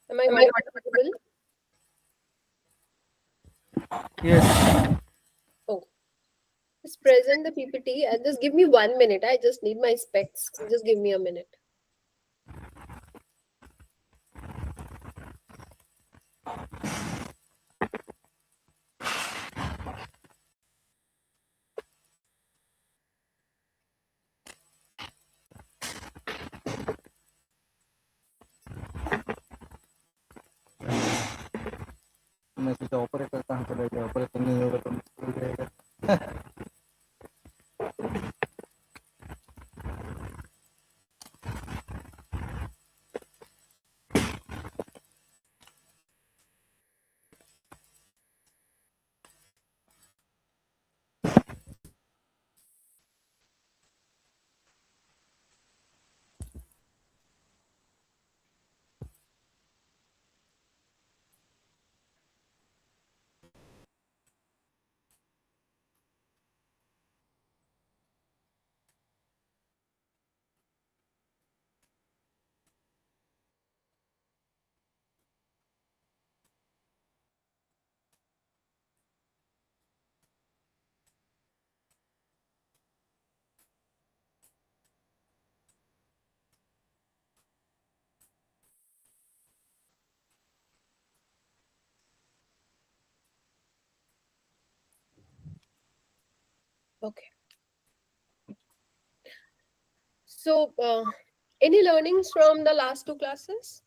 Am I audible? Yes. Oh, just present the PPT and just give me 1 minute. I just need my specs. Just give me a minute. मैं सोचा operator कहाँ चला गया, operator नहीं होगा तो मुश्किल हो जाएगा। Okay. So, any learnings from the last two classes?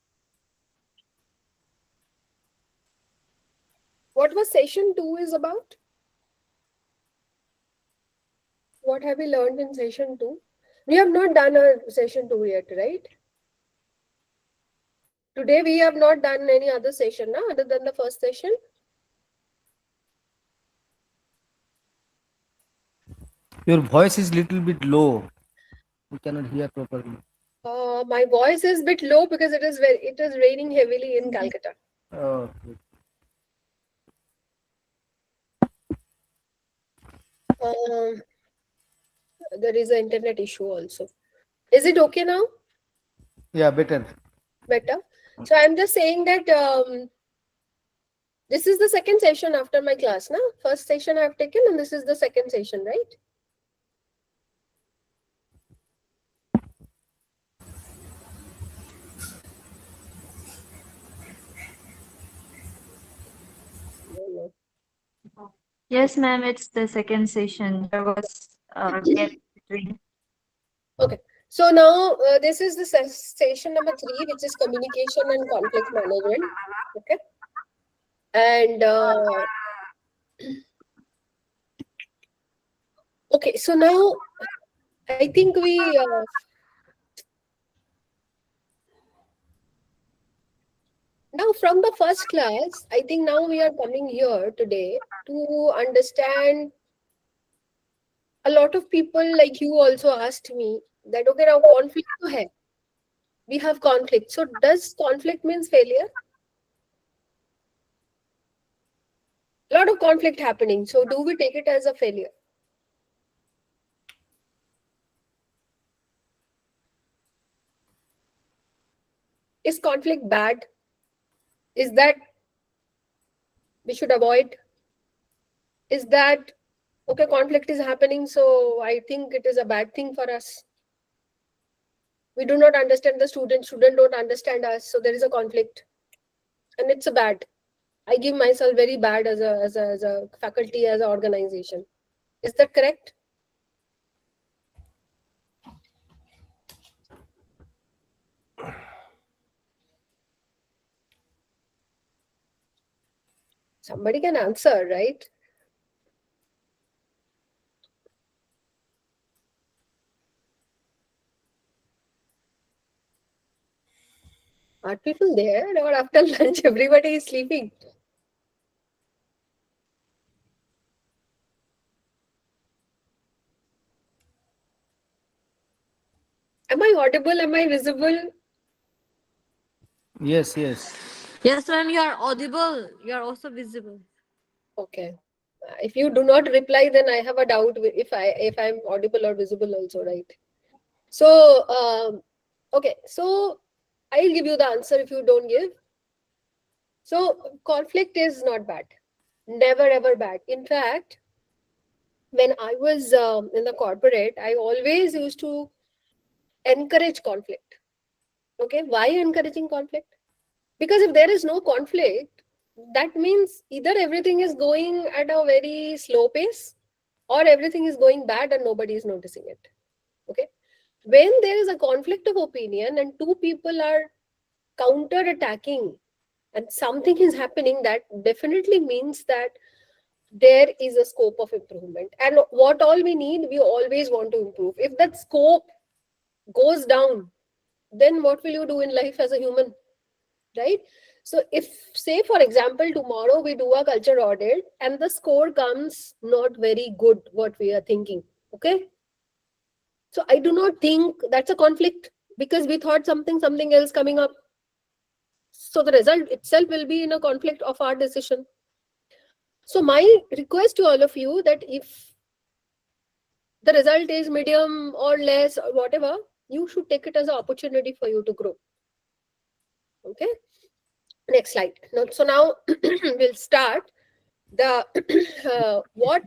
What was session 2 is about? What have we learned in session 2? We have not done a session 2 yet, right? Today we have not done any other session, no? Other than the first session. Your voice is little bit low. We cannot hear properly. My voice is a bit low because it is raining heavily in Calcutta. Okay. There is an internet issue also. Is it okay now? Yeah, better. Better. So I'm just saying that this is the second session after my class, now. First session I have taken, and this is the second session, right? No. Yes, ma'am, it's the second session. There was a gap between. Okay. So now this is the session number 3, which is communication and conflict management. Okay. And okay, so now I think we now from the first class, I think now we are coming here today to understand. A lot of people like you also asked me that okay, now conflict to hai. We have conflict. So does conflict means failure? A lot of conflict happening. So do we take it as a failure? Is conflict bad? Is that we should avoid? Is that okay, conflict is happening, so I think it is a bad thing for us? We do not understand the student don't understand us, so there is a conflict. And it's a bad. I give myself very bad as a faculty, as an organization. Is that correct? Somebody can answer, right? Are people there, or after lunch everybody is sleeping? Am I audible? Am I visible? Yes, yes. Yes, ma'am, you are audible. You are also visible. Okay. If you do not reply, then I have a doubt if I'm audible or visible also, right? So okay, so I'll give you the answer if you don't give. So conflict is not bad, never ever bad. In fact, when I was in the corporate, I always used to encourage conflict. Okay, why encouraging conflict? Because if there is no conflict, that means either everything is going at a very slow pace or everything is going bad and nobody is noticing it. Okay, when there is a conflict of opinion and two people are counter attacking and something is happening, that definitely means that there is a scope of improvement. And what all we need, we always want to improve. If that scope goes down, then what will you do in life as a human, right? So if, say for example, tomorrow we do a culture audit and the score comes not very good what we are thinking, okay, so I do not think that's a conflict, because we thought something else coming up. So the result itself will be in a conflict of our decision. So my request to all of you, that if the result is medium or less or whatever, you should take it as an opportunity for you to grow. Okay, next slide. So now we'll start the what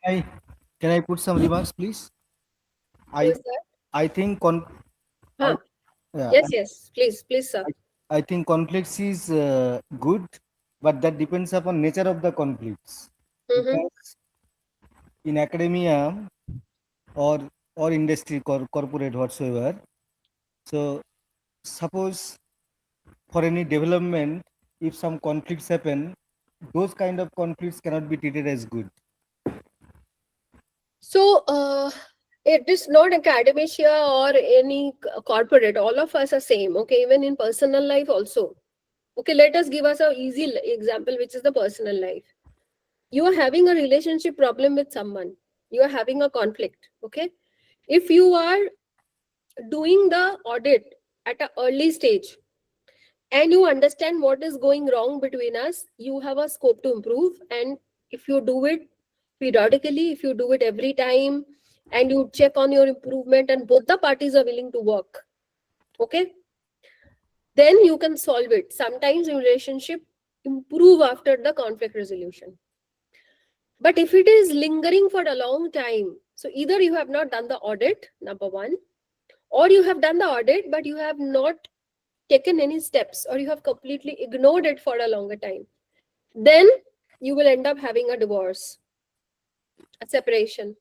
I, can I put some remarks, please? who I is that? I think Huh. yeah, Yes, please, sir. I think conflicts is good, but that depends upon nature of the conflicts. Mm-hmm. Because in academia or industry, corporate whatsoever, so suppose for any development, if some conflicts happen, those kind of conflicts cannot be treated as good. So it is not academia or any corporate. All of us are same. Okay, even in personal life also. Okay, let us give us a easy example, which is the personal life. You are having a relationship problem with someone. You are having a conflict. Okay, if you are doing the audit at an early stage and you understand what is going wrong between us, you have a scope to improve. And if you do it periodically, if you do it every time, and you check on your improvement and both the parties are willing to work, okay, then you can solve it. Sometimes in relationship improve after the conflict resolution. But if it is lingering for a long time, so either you have not done the audit, number one, or you have done the audit but you have not taken any steps, or you have completely ignored it for a longer time, then you will end up having a divorce, a separation,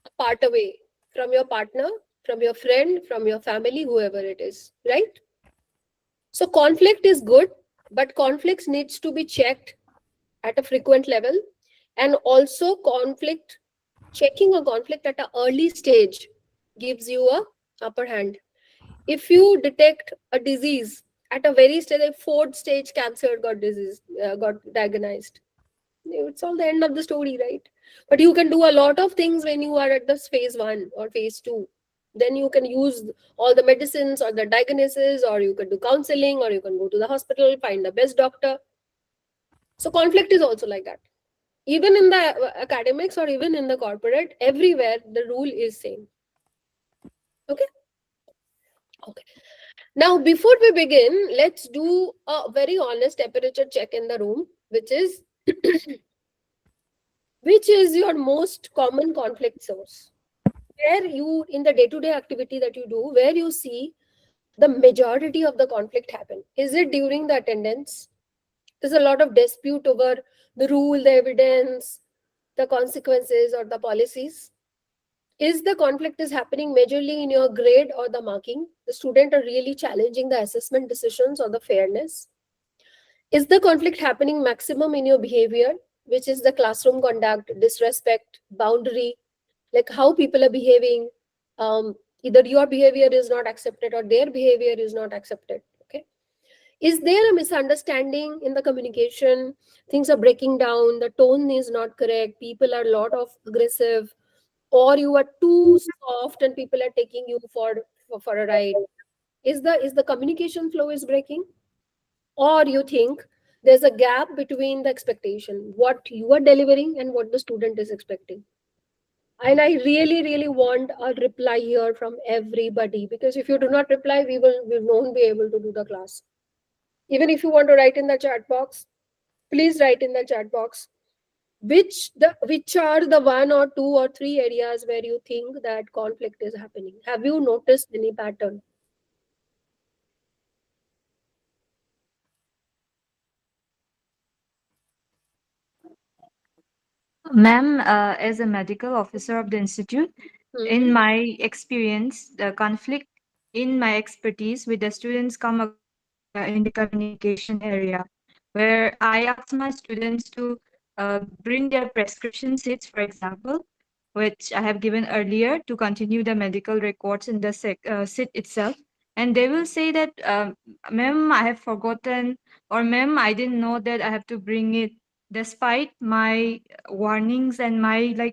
a part away from your partner, from your friend, from your family, whoever it is, right? So conflict is good, but conflicts needs to be checked at a frequent level. And also conflict, checking a conflict at an early stage gives you a upper hand. If you detect a disease at a very stage, like fourth stage cancer got diagnosed, it's all the end of the story, right? But you can do a lot of things when you are at this phase 1 or phase 2. Then you can use all the medicines or the diagnosis, or you can do counseling, or you can go to the hospital, find the best doctor. So conflict is also like that. Even in the academics or even in the corporate, everywhere the rule is same. Okay. Okay. Now, before we begin, let's do a very honest temperature check in the room, which is which is your most common conflict source? Where you, in the day-to-day activity that you do, where you see the majority of the conflict happen? Is it during the attendance? There's a lot of dispute over the rule, the evidence, the consequences, or the policies. Is the conflict is happening majorly in your grade or the marking? The student are really challenging the assessment decisions or the fairness. Is the conflict happening maximum in your behavior, which is the classroom conduct, disrespect, boundary, like how people are behaving? Either your behavior is not accepted or their behavior is not accepted. Okay. Is there a misunderstanding in the communication? Things are breaking down, the tone is not correct, people are a lot of aggressive, or you are too soft and people are taking you for a ride. Is the communication flow is breaking? Or you think there's a gap between the expectation, what you are delivering and what the student is expecting? And I really want a reply here from everybody, because if you do not reply, we won't be able to do the class. Even if you want to write in the chat box, please write in the chat box which are the one or two or three areas where you think that conflict is happening. Have you noticed any pattern? Ma'am, as a medical officer of the institute, in Mhm. my experience, the conflict in my expertise with the students come across in the communication area, where I ask my students to bring their prescription sheets, for example, which I have given earlier to continue the medical records in the sheet itself. And they will say that, ma'am, I have forgotten, or ma'am, I didn't know that I have to bring it, despite my warnings and my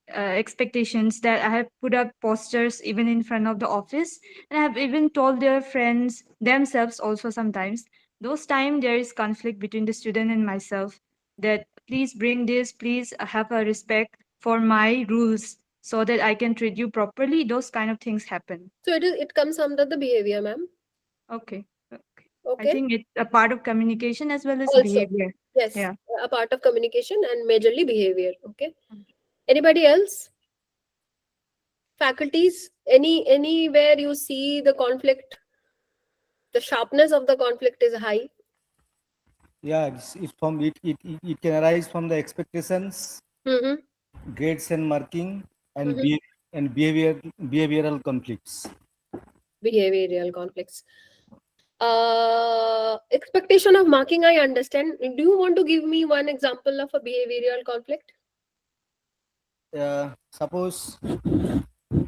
expectations that I have put up posters even in front of the office, and I have even told their friends themselves also sometimes. Those time there is conflict between the student and myself, that please bring this, please have a respect for my rules so that I can treat you properly. Those kind of things happen. So it comes under the behavior, ma'am. Okay. Okay. I Okay. think it's a part of communication as well as Also, behavior. yes, Yeah. a part of communication and majorly behavior. Okay. Anybody else? Faculties? Anywhere you see the conflict, the sharpness of the conflict is high. Yeah, it can arise from the expectations, Mm-hmm. grades and marking, and Mm-hmm. behavioral conflicts. Behavioral conflicts. Expectation of marking, I understand. Do you want to give me one example of a behavioral conflict? Suppose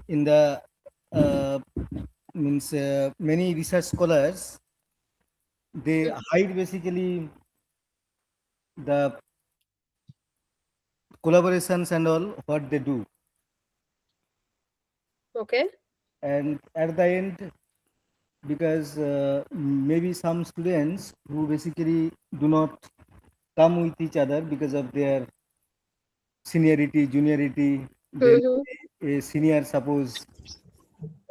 in the uh, means many research scholars, they hide basically the collaborations and all what they do, Okay. and at the end, because maybe some students who basically do not come with each other because of their seniority, juniority, then Mm-hmm. a senior suppose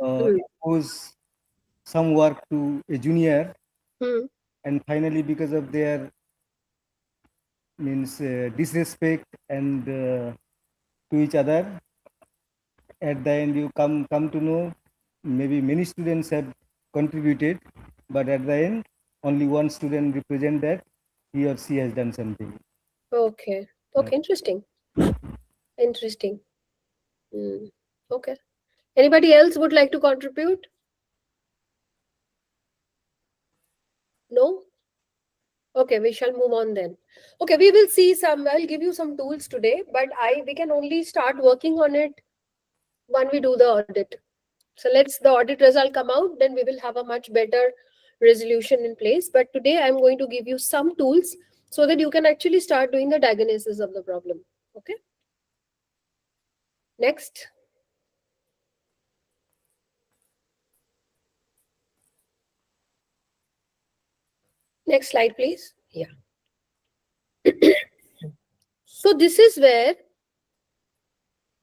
Mm-hmm. impose some work to a junior, Mm-hmm. and finally because of their means disrespect and to each other, at the end you come to know maybe many students have contributed, but at the end only one student represent that he or she has done something. Okay. Uh, Okay. Interesting. Interesting. Mm. Okay. Anybody else would like to contribute? No? Okay, we shall move on then. Okay, we will see some. I'll give you some tools today, but I we can only start working on it when we do the audit. So let's the audit result come out, then we will have a much better resolution in place. But today I'm going to give you some tools so that you can actually start doing the diagnosis of the problem. Okay. Next. Next slide, please. Yeah. So this is where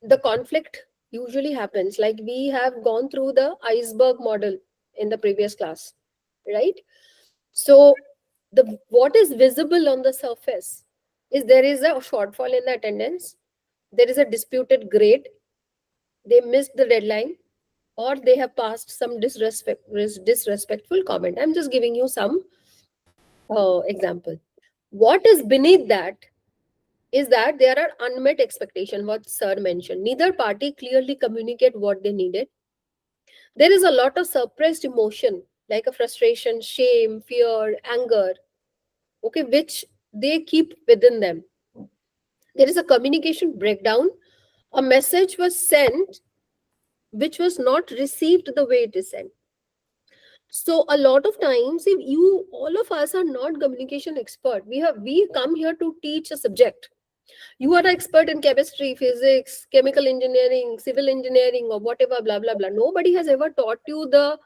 the conflict usually happens. Like we have gone through the iceberg model in the previous class, right? So the what is visible on the surface is there is a shortfall in the attendance, there is a disputed grade, they missed the deadline, or they have passed some disrespectful comment. I'm just giving you some example. What is beneath that is that there are unmet expectation, what sir mentioned. Neither party clearly communicate what they needed. There is a lot of suppressed emotion like a frustration, shame, fear, anger, okay, which they keep within them. There is a communication breakdown. A message was sent which was not received the way it is sent. So a lot of times, if you all of us are not communication expert, we come here to teach a subject. You are an expert in chemistry, physics, chemical engineering, civil engineering, or whatever, blah blah blah. Nobody has ever taught you the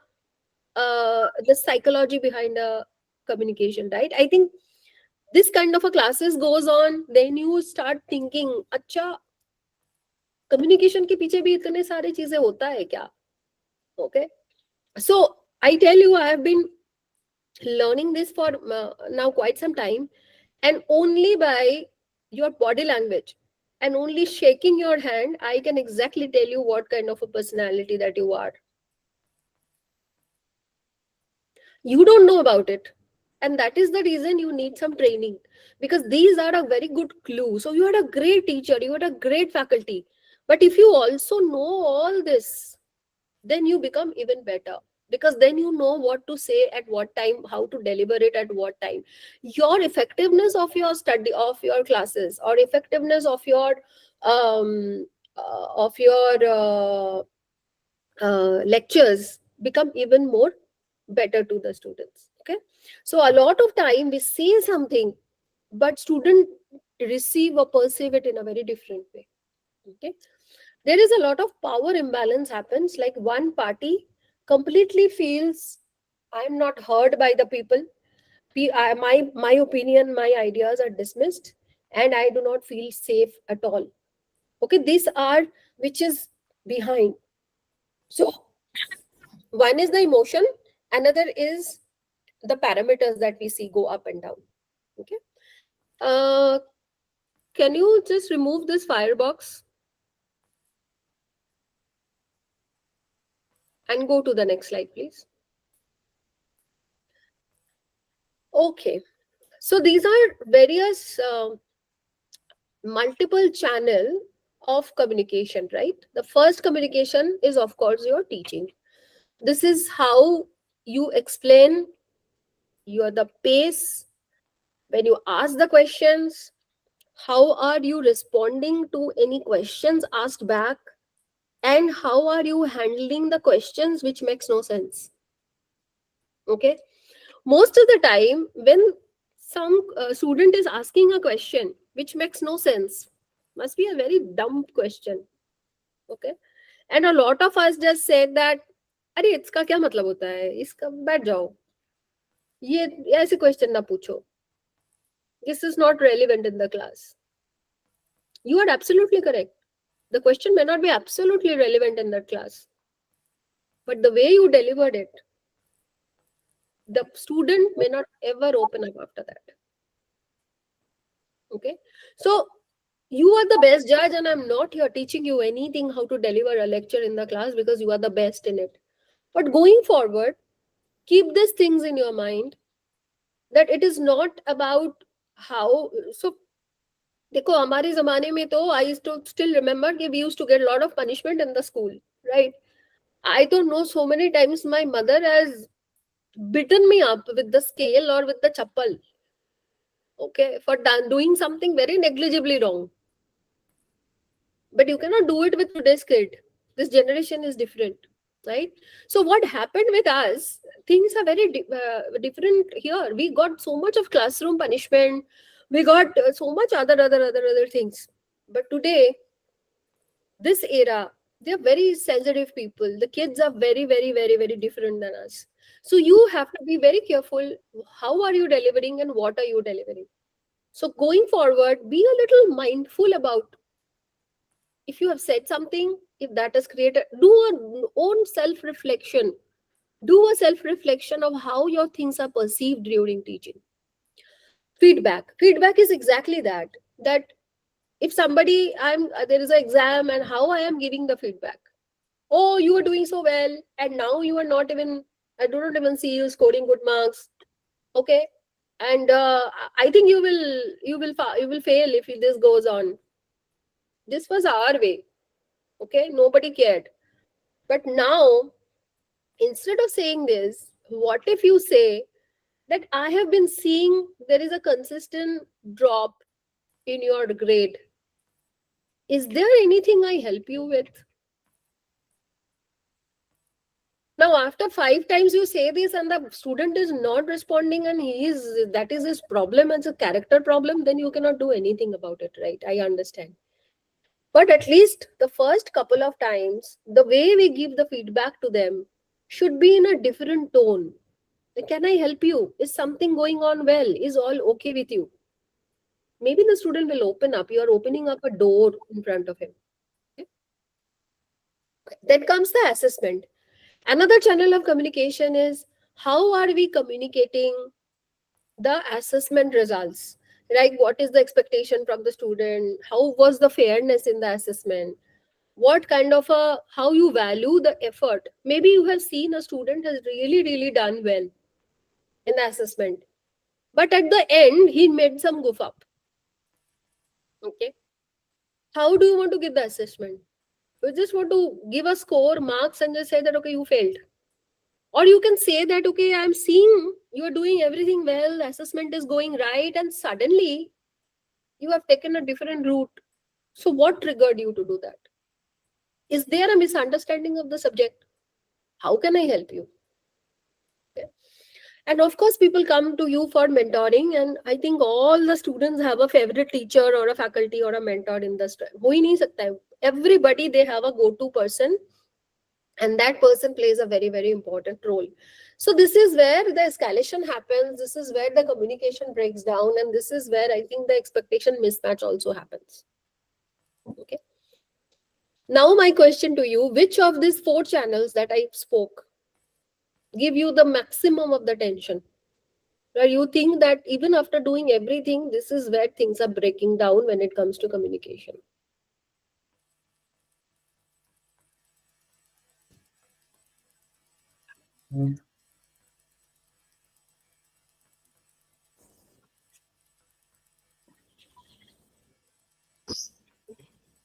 psychology behind a communication, right? I think this kind of a classes goes on, then you start thinking, अच्छा communication के पीछे भी इतने सारे चीजें होता है क्या? Okay, so I tell you, I have been learning this for now quite some time, and only by your body language and only shaking your hand, I can exactly tell you what kind of a personality that you are. You don't know about it, and that is the reason you need some training, because these are a very good clue. So you had a great teacher, you had a great faculty, but if you also know all this, then you become even better, because then you know what to say at what time, how to deliver it at what time. Your effectiveness of your study, of your classes, or effectiveness um of your lectures become even more better to the students. Okay, so a lot of time we say something, but student receive or perceive it in a very different way. Okay, there is a lot of power imbalance happens, like one party completely feels, I'm not heard by the people. My opinion, my ideas are dismissed, and I do not feel safe at all. Okay, these are which is behind. So one is the emotion, another is the parameters that we see go up and down. Okay, uh, can you just remove this firebox and go to the next slide, please? Okay, so these are various multiple channel of communication, right? The first communication is of course your teaching. This is how you explain, your the pace when you ask the questions, how are you responding to any questions asked back, and how are you handling the questions which makes no sense. Okay, most of the time when some student is asking a question which makes no sense, must be a very dumb question. Okay, and a lot of us just said that, अरे इसका क्या मतलब होता है, इसका बैठ जाओ, ये ऐसे क्वेश्चन ना पूछो, this is not relevant in the class. You are absolutely correct, the question may not be absolutely relevant in that class, but the way you delivered it, the student may not ever open up after that. Okay, so you are the best judge, and I'm not here teaching you anything how to deliver a lecture in the class, because you are the best in it. But going forward, keep these things in your mind, that it is not about how. So देखो हमारे जमाने में तो I used to still remember कि we used to get a lot of punishment in the school, right? I don't know, so many times my mother has beaten me up with the scale or with the chappal, okay, for doing something very negligibly wrong. But you cannot do it with today's kid. This generation is different, right? So what happened with us, things are very different here. We got so much of classroom punishment, we got so much other things. But today, this era, they're very sensitive people. The kids are very different than us. So you have to be very careful, how are you delivering and what are you delivering. So going forward, be a little mindful about, if you have said something, if that has created, do a own self reflection, do a self reflection of how your things are perceived during teaching. Feedback is exactly that if somebody, I'm there is an exam, and how I am giving the feedback, oh, you are doing so well, and now you are not even, I do not even see you scoring good marks. Okay, and I think you will fail if this goes on. This was our way. Okay, nobody cared. But now, instead of saying this, what if you say that I have been seeing there is a consistent drop in your grade? Is there anything I help you with? Now, after 5 times you say this and the student is not responding, and that is his problem, it's a character problem, then you cannot do anything about it, right? I understand. But at least the first couple of times, the way we give the feedback to them should be in a different tone. Can I help you? Is something going on well? Is all okay with you? Maybe the student will open up. You are opening up a door in front of him. Okay? Then comes the assessment. Another channel of communication is how are we communicating the assessment results? Like, what is the expectation from the student? How was the fairness in the assessment? What kind of a, how you value the effort? Maybe you have seen a student has really done well in the assessment, but at the end he made some goof up. Okay, how do you want to give the assessment? You just want to give a score, marks, and just say that okay, you failed. Or you can say that okay, I'm seeing you are doing everything well, assessment is going right, and suddenly you have taken a different route. So what triggered you to do that? Is there a misunderstanding of the subject? How can I help you? Okay. And of course, people come to you for mentoring, and I think all the students have a favorite teacher or a faculty or a mentor in the हो ही नहीं सकता है. Everybody they have a go-to person, and that person plays a very important role. So this is where the escalation happens. This is where the communication breaks down, and this is where I think the expectation mismatch also happens. Okay. Now my question to you: which of these four channels that I spoke give you the maximum of the tension? Where you think that even after doing everything, this is where things are breaking down when it comes to communication. Mm.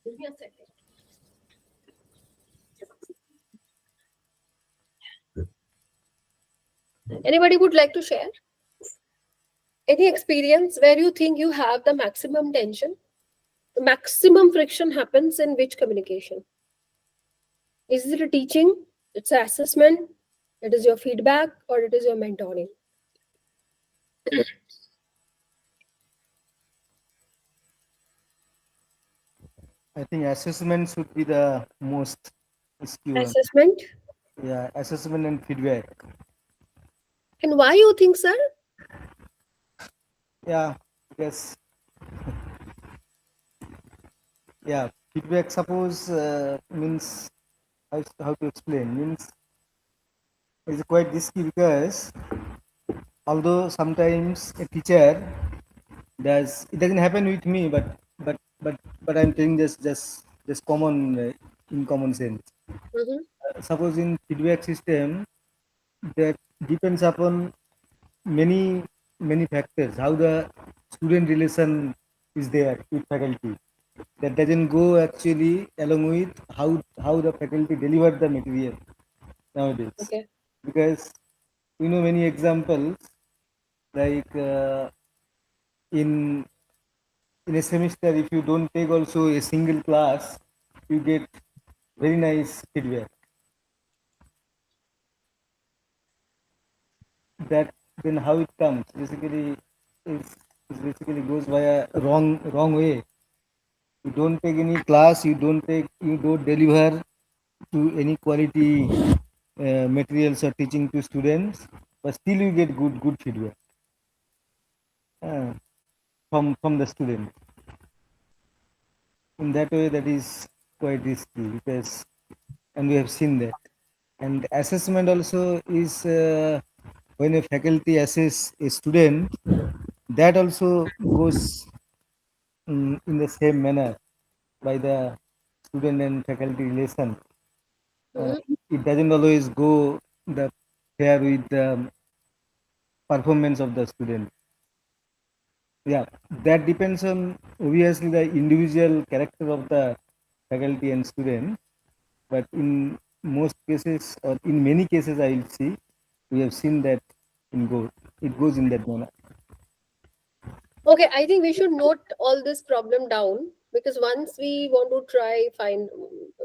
Give me a second. Anybody would like to share any experience where you think you have the maximum tension? The maximum friction happens in which communication? Is it a teaching? It's an assessment? It is your feedback, or it is your mentoring? I think assessment should be the most risky one. Assessment. Yeah, assessment and feedback. And why you think, sir? Yeah, because yeah, feedback suppose means how to explain means it's quite risky because although sometimes a teacher does it doesn't happen with me, but I'm telling just common in common sense. Mm-hmm. Suppose in feedback system that depends upon many factors how the student relation is there with faculty, that doesn't go actually along with how the faculty deliver the material nowadays, Okay. because we know many examples like in in a semester if you don't take also a single class you get very nice feedback, that then how it comes basically is basically goes by a wrong way. You don't take any class, you don't deliver to any quality materials or teaching to students, but still you get good feedback uh, from the student. In that way, that is quite risky because, and we have seen that. And assessment also is when a faculty assess a student, that also goes in the same manner by the student and faculty relation. Uh, Mm-hmm. it doesn't always go the pair with the performance of the student. Yeah, that depends on obviously the individual character of the faculty and student, but in most cases or in many cases I will see, we have seen that it goes in that manner. Okay, I think we should note all this problem down, because once we want to try find,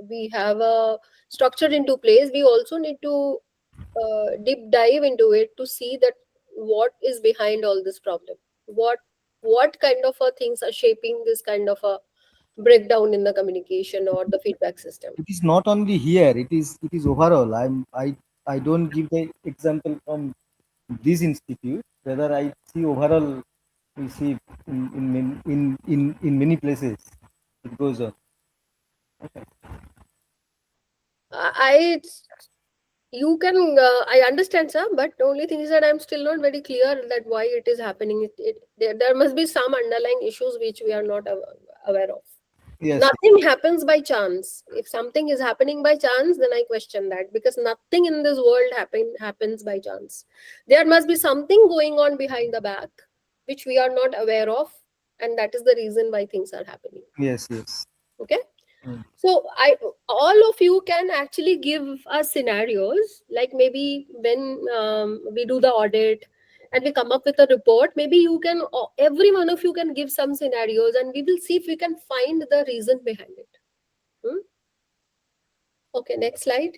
we have a structure into place, we also need to deep dive into it to see that what is behind all this problem. What kind of things are shaping this kind of a breakdown in the communication or the feedback system? It is not only here, it is overall. I don't give the example from this institute, rather I see overall, we see in many places it goes on. I You can, I understand, sir, but the only thing is that I'm still not very clear that why it is happening. There must be some underlying issues which we are not aware of. Yes, Nothing happens by chance. If something is happening by chance, then I question that, because nothing in this world happens by chance. There must be something going on behind the back which we are not aware of, and that is the reason why things are happening. yes, yes. Okay. Mm. So all of you can actually give us scenarios, like maybe when we do the audit and we come up with a report, maybe you can, every one of you can give some scenarios, and we will see if we can find the reason behind it. Hmm? Okay, next slide.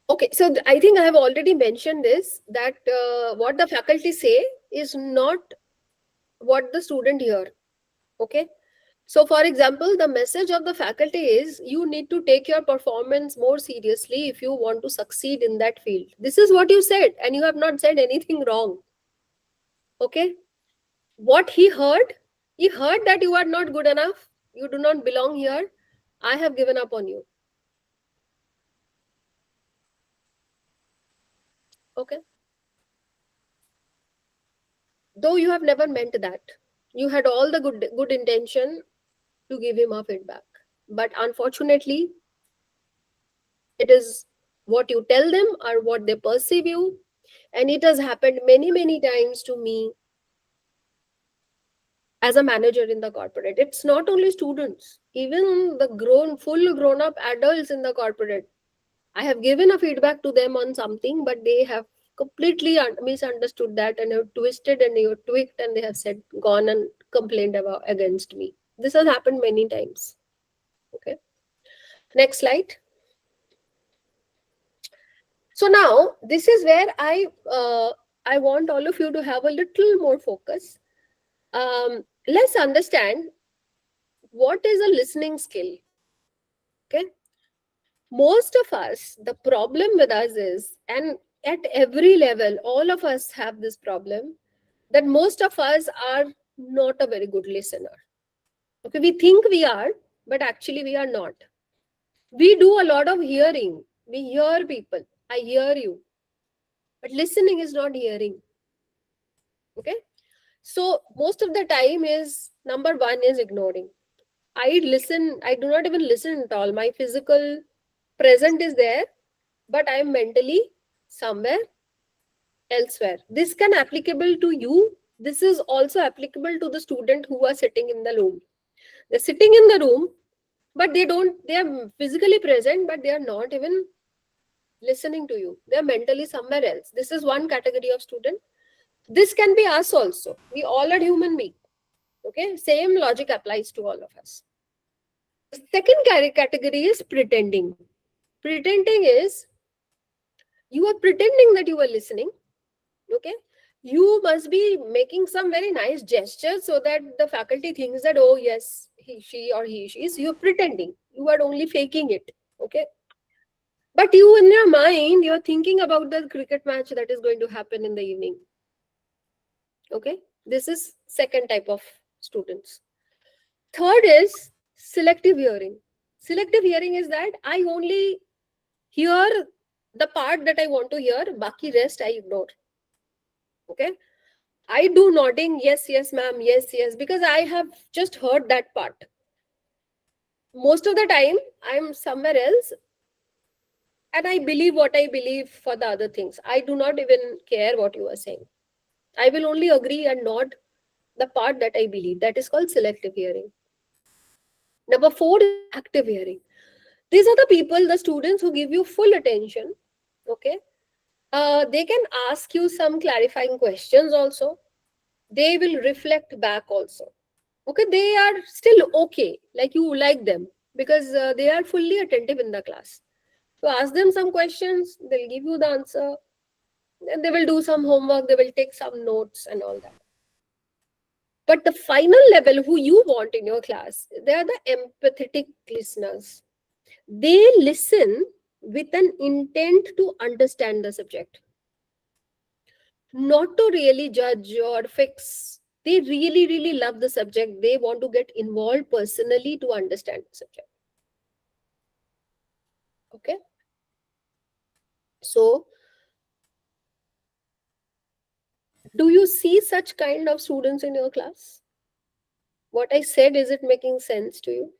Okay, so I think I have already mentioned this, that what the faculty say is not what the student hear. Okay. So, for example, the message of the faculty is you need to take your performance more seriously if you want to succeed in that field. This is what you said, and you have not said anything wrong. Okay. What he heard that you are not good enough, you do not belong here. I have given up on you. Okay. Though you have never meant that. You had all the good intention to give him a feedback. But unfortunately, it is what you tell them or what they perceive you. And it has happened many, many times to me as a manager in the corporate. It's not only students, even the full grown up adults in the corporate. I have given a feedback to them on something, but they have completely misunderstood that and have twisted and they have tweaked, and they have said, gone and complained about against me. This has happened many times. Okay. Next slide. So now this is where I want all of you to have a little more focus. Let's understand what is a listening skill. Okay, most of us, the problem with us is, and at every level, all of us have this problem, that most of us are not a very good listener. Okay, we think we are, but actually we are not. We do a lot of hearing. We hear people. I hear you, but listening is not hearing. Okay. So most of the time is, number one is ignoring. I listen, I do not even listen at all. My physical present is there, but I am mentally somewhere elsewhere. This can applicable to you. This is also applicable to the student who are sitting in the room. They're sitting in the room, but they are physically present, but they are not even listening to you. They are mentally somewhere else. This is one category of student. This can be us also. We all are human beings. Okay, same logic applies to all of us. The second category is pretending. Pretending is, you are pretending that you are listening. Okay, you must be making some very nice gestures so that the faculty thinks that, oh yes, she or he, she is. You're pretending. You are only faking it. Okay, but you, in your mind, you're thinking about the cricket match that is going to happen in the evening. Okay, this is second type of students. Third is selective hearing. Selective hearing is that I only hear the part that I want to hear, baki rest I ignore. Okay. I do nodding, yes, yes, ma'am, yes, yes, because I have just heard that part. Most of the time, I'm somewhere else and I believe what I believe for the other things. I do not even care what you are saying. I will only agree and nod the part that I believe. That is called selective hearing. Number four is active hearing. These are the people, the students who give you full attention. Okay. They can ask you some clarifying questions also. They will reflect back also. Okay, they are still okay, like you like them, because they are fully attentive in the class. So ask them some questions, they'll give you the answer, and they will do some homework, they will take some notes and all that. But the final level who you want in your class, they are the empathetic listeners. They listen with an intent to understand the subject, not to really judge or fix. They really, really love the subject. They want to get involved personally to understand the subject. Okay. So do you see such kind of students in your class? What I said, is it making sense to you?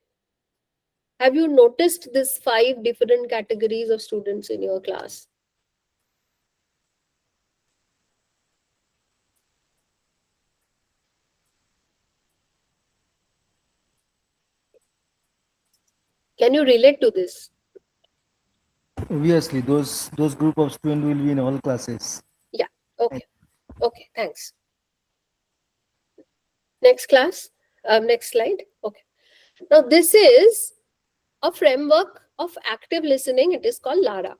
Have you noticed this 5 different categories of students in your class? Can you relate to this? Obviously, those group of students will be in all classes. Yeah. Okay. Okay. Thanks. Next class. Next slide. Okay. Now, this is a framework of active listening. It is called LARA.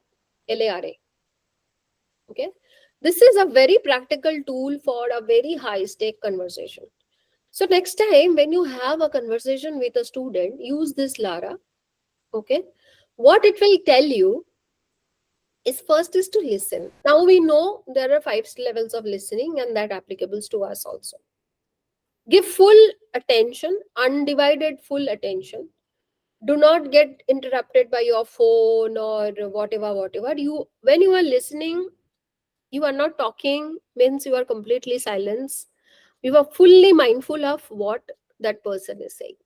LARA. Okay. This is a very practical tool for a very high stake conversation. So, next time when you have a conversation with a student, use this LARA. Okay. What it will tell you is, first is to listen. Now we know there are 5 levels of listening, and that applicable to us also. Give full attention, undivided full attention. Do not get interrupted by your phone or whatever. You, when you are listening, you are not talking, means you are completely silence. You are fully mindful of what that person is saying.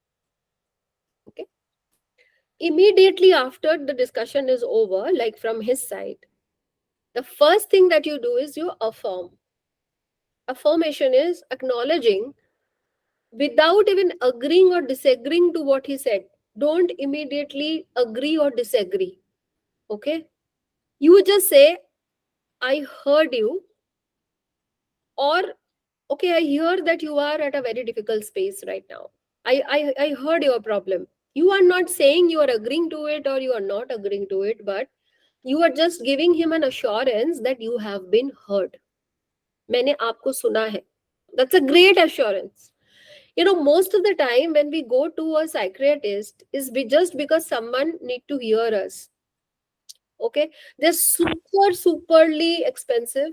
Okay. Immediately after the discussion is over, like from his side, the first thing that you do is you affirm. Affirmation is acknowledging without even agreeing or disagreeing to what he said. Don't immediately agree or disagree. Okay. You just say, I heard you, or okay, I hear that you are at a very difficult space right now. I heard your problem. You are not saying you are agreeing to it or you are not agreeing to it, but you are just giving him an assurance that you have been heard. मैंने आपको सुना है. That's a great assurance. You know, most of the time when we go to a psychiatrist is just because someone need to hear us. Okay. They're superly expensive.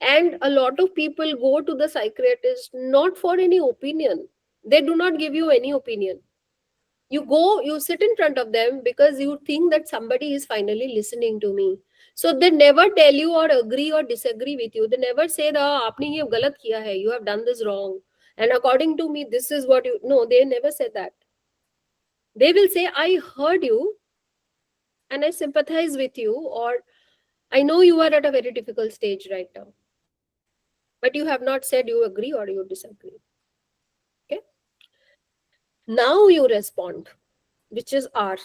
And a lot of people go to the psychiatrist not for any opinion. They do not give you any opinion. You go, you sit in front of them because you think that somebody is finally listening to me. So they never tell you or agree or disagree with you. They never say that आपने ये गलत किया है, you have done this wrong, and according to me this is what you. No, they never say that. They will say, I heard you and I sympathize with you, or I know you are at a very difficult stage right now, but you have not said you agree or you disagree. Okay. Now you respond, which is R.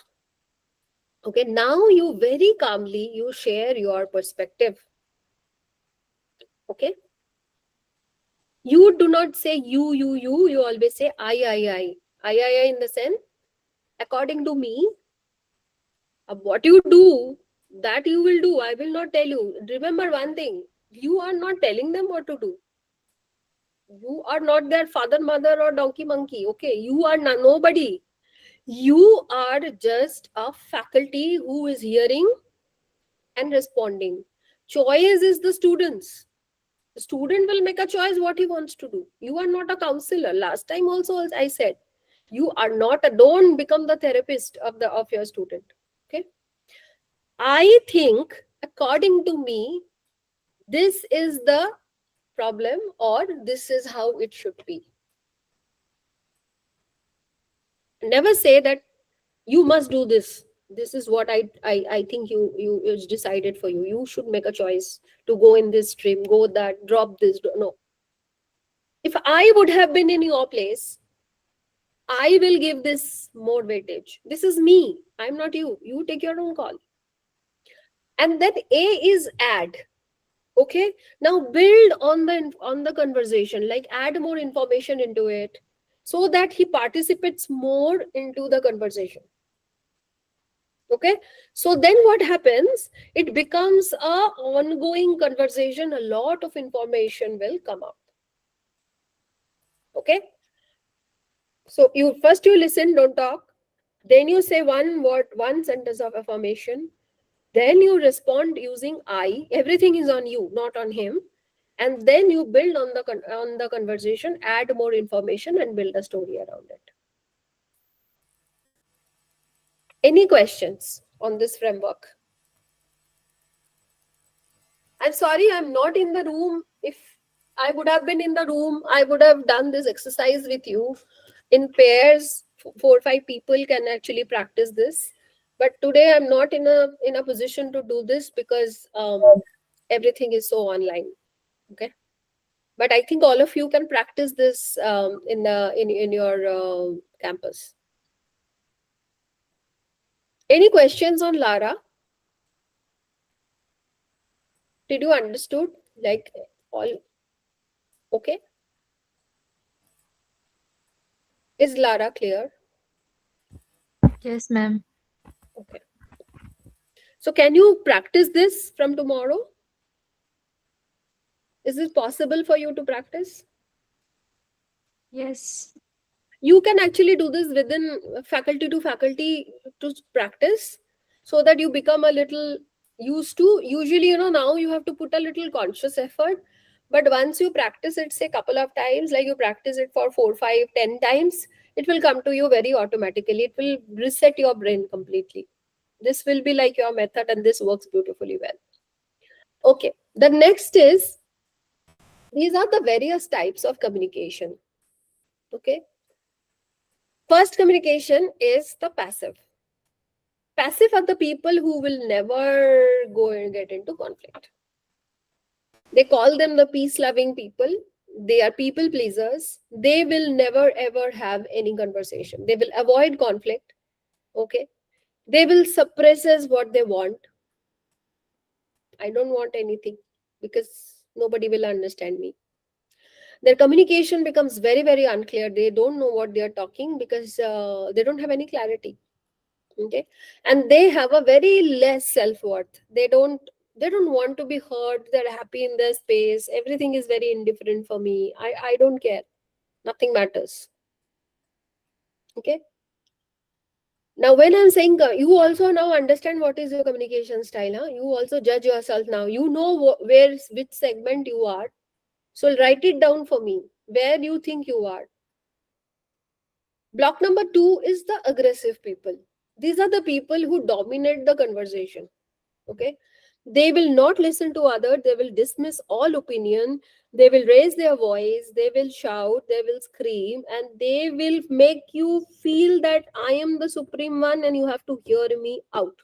Okay. Now you very calmly you share your perspective. Okay. You do not say you. You always say I in the sense, according to me, what you do, that you will do. I will not tell you. Remember one thing, you are not telling them what to do. You are not their father, mother, or donkey monkey. Okay. You are nobody. You are just a faculty who is hearing and responding. Choice is the students. The student will make a choice what he wants to do. You are not a counselor. Last time also I said, you are not a, don't become the therapist of your student. Okay. I think, according to me, this is the problem, or this is how it should be. Never say that you must do this. This is what I think you is decided for you. You should make a choice to go in this stream, go that, drop this. No. If I would have been in your place, I will give this more weightage. This is me. I'm not you. You take your own call. And then A is add. Okay. Now build on the conversation, like add more information into it so that he participates more into the conversation. Okay. So then what happens? It becomes a ongoing conversation. A lot of information will come up. Okay. So you listen, don't talk. Then you say one word, one sentence of affirmation. Then you respond using I. Everything is on you, not on him. And then you build on the conversation, add more information, and build a story around it. Any questions? on this framework. I'm sorry, I'm not in the room. If I would have been in the room, I would have done this exercise with you in pairs. 4 or 5 people can actually practice this. But today I'm not in a position to do this because everything is so online. Okay. But I think all of you can practice this in your campus. Any questions on Lara? Did you understood? Like all okay? Is Lara clear? Yes, ma'am. Okay. So can you practice this from tomorrow? Is it possible for you to practice? Yes. You can actually do this within faculty to faculty to practice so that you become a little used to. Usually, now you have to put a little conscious effort. But once you practice it, say couple of times, like you practice it for 4, 5, 10 times, it will come to you very automatically. It will reset your brain completely. This will be like your method, and this works beautifully well. Okay. The next is, these are the various types of communication. Okay. First communication is the passive. Passive are the people who will never go and get into conflict. They call them the peace loving people. They are people pleasers. They will never ever have any conversation. They will avoid conflict. Okay. They will suppress as what they want. I don't want anything because nobody will understand me. Their communication becomes very, very unclear. They don't know what they are talking because they don't have any clarity. Okay. And they have a very less self-worth. They don't want to be heard. They're happy in their space. Everything is very indifferent for me. I don't care. Nothing matters. Okay. Now, when I'm saying you also now understand what is your communication style, huh? You also judge yourself now. You know which segment you are. So write it down for me. Where you think you are. Block number 2 is the aggressive people. These are the people who dominate the conversation. Okay. They will not listen to others. They will dismiss all opinion. They will raise their voice. They will shout. They will scream. And they will make you feel that I am the supreme one and you have to hear me out.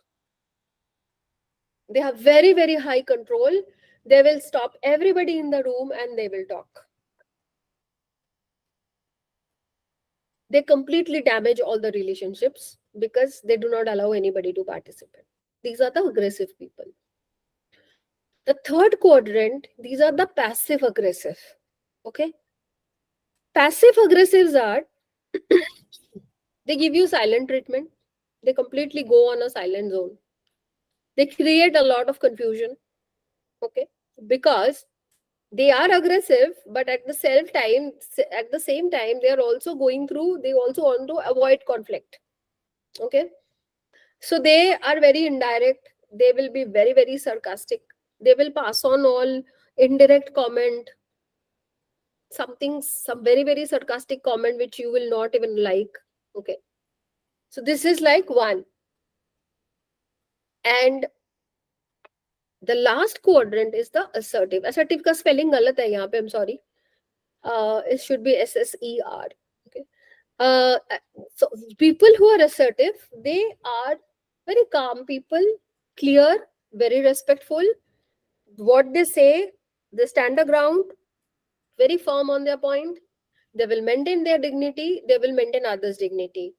They have very, very high control. They will stop everybody in the room and they will talk. They completely damage all the relationships because they do not allow anybody to participate. These are the aggressive people. The third quadrant, these are the passive aggressive. Okay. Passive aggressives are, they give you silent treatment. They completely go on a silent zone. They create a lot of confusion. Okay. Because they are aggressive, but at the same time, they are also they also want to avoid conflict. Okay. So they are very indirect. They will be very, very sarcastic. They will pass on all indirect comment, some very, very sarcastic comment which you will not even like. Okay. So this is like one. And the last quadrant is the assertive. Assertive ka spelling galat hai yahan pe, I'm sorry. It should be SSER. Okay. Uh, so people who are assertive, they are very calm people, clear, very respectful. What they say, they stand their ground, very firm on their point. They will maintain their dignity. They will maintain others' dignity.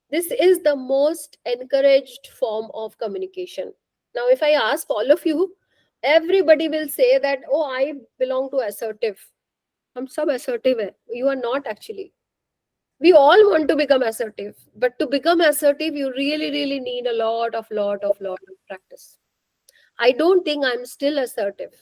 This is the most encouraged form of communication. Now, if I ask all of you, everybody will say that, oh, I belong to assertive. I'm sub assertive. Hai. You are not actually. We all want to become assertive, but to become assertive, you really, really need a lot of practice. I don't think I'm still assertive.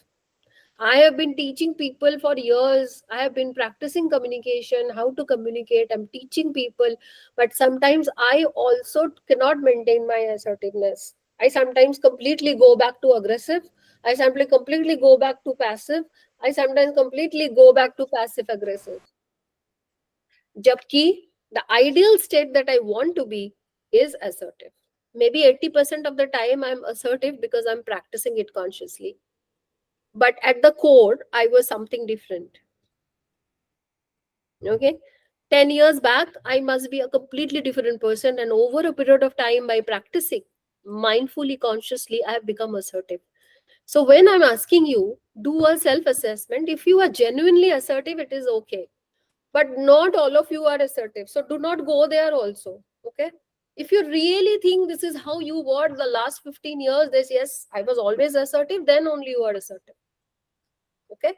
I have been teaching people for years. I have been practicing communication, how to communicate. I'm teaching people, but sometimes I also cannot maintain my assertiveness. I sometimes completely go back to aggressive. I simply completely go back to passive. I sometimes completely go back to passive aggressive. Jabki, the ideal state that I want to be is assertive. Maybe 80% of the time I'm assertive because I'm practicing it consciously. But at the core, I was something different. Okay. 10 years back, I must be a completely different person. And over a period of time, by practicing mindfully, consciously, I have become assertive. So when I'm asking you, do a self assessment. If you are genuinely assertive, it is okay. But not all of you are assertive. So do not go there also. Okay. If you really think this is how you were the last 15 years, this, yes, I was always assertive, then only you are assertive. Okay.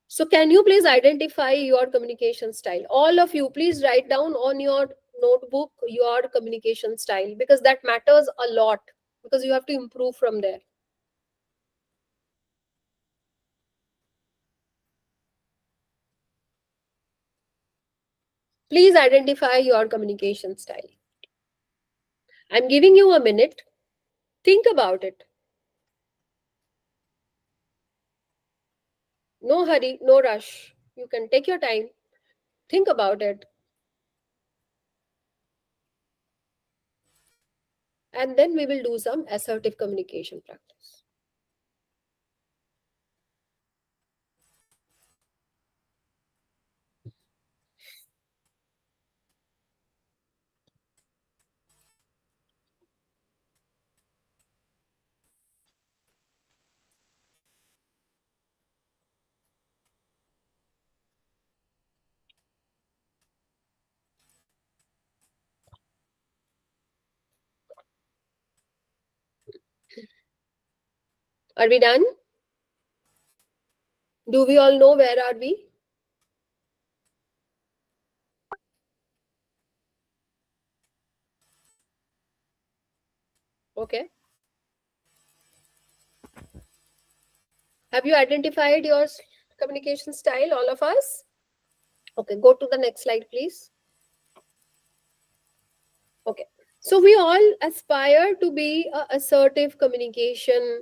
So can you please identify your communication style? All of you, please write down on your notebook your communication style, because that matters a lot, because you have to improve from there. Please identify your communication style. I'm giving you a minute. Think about it. No hurry, no rush. You can take your time. Think about it. And then we will do some assertive communication practice. Are we done? Do we all know where are we? Okay. Have you identified your communication style, all of us? Okay, go to the next slide, please. Okay. So we all aspire to be a assertive communication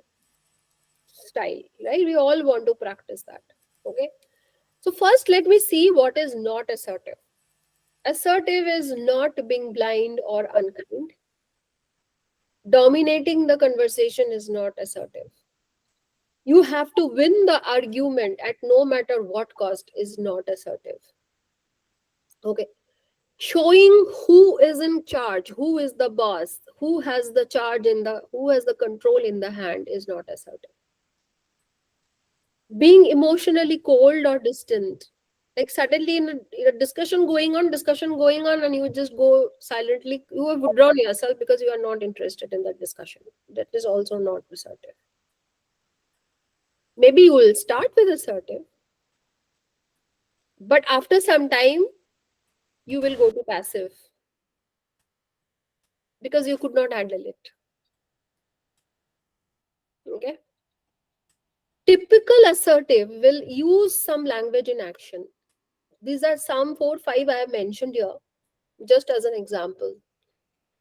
style, right? We all want to practice that. Okay. So first, let me see what is not assertive. Assertive is not being blind or unkind. Dominating the conversation is not assertive. You have to win the argument at no matter what cost is not assertive. Okay. Showing who is in charge, who is the boss, who has the charge in the, who has the control in the hand is not assertive. Being emotionally cold or distant, like suddenly in a discussion going on, and you just go silently, you have withdrawn yourself because you are not interested in that discussion. That is also not assertive. Maybe you will start with assertive, but after some time you will go to passive because you could not handle it. Okay. Typical assertive will use some language in action. These are some 4 5 I have mentioned here just as an example.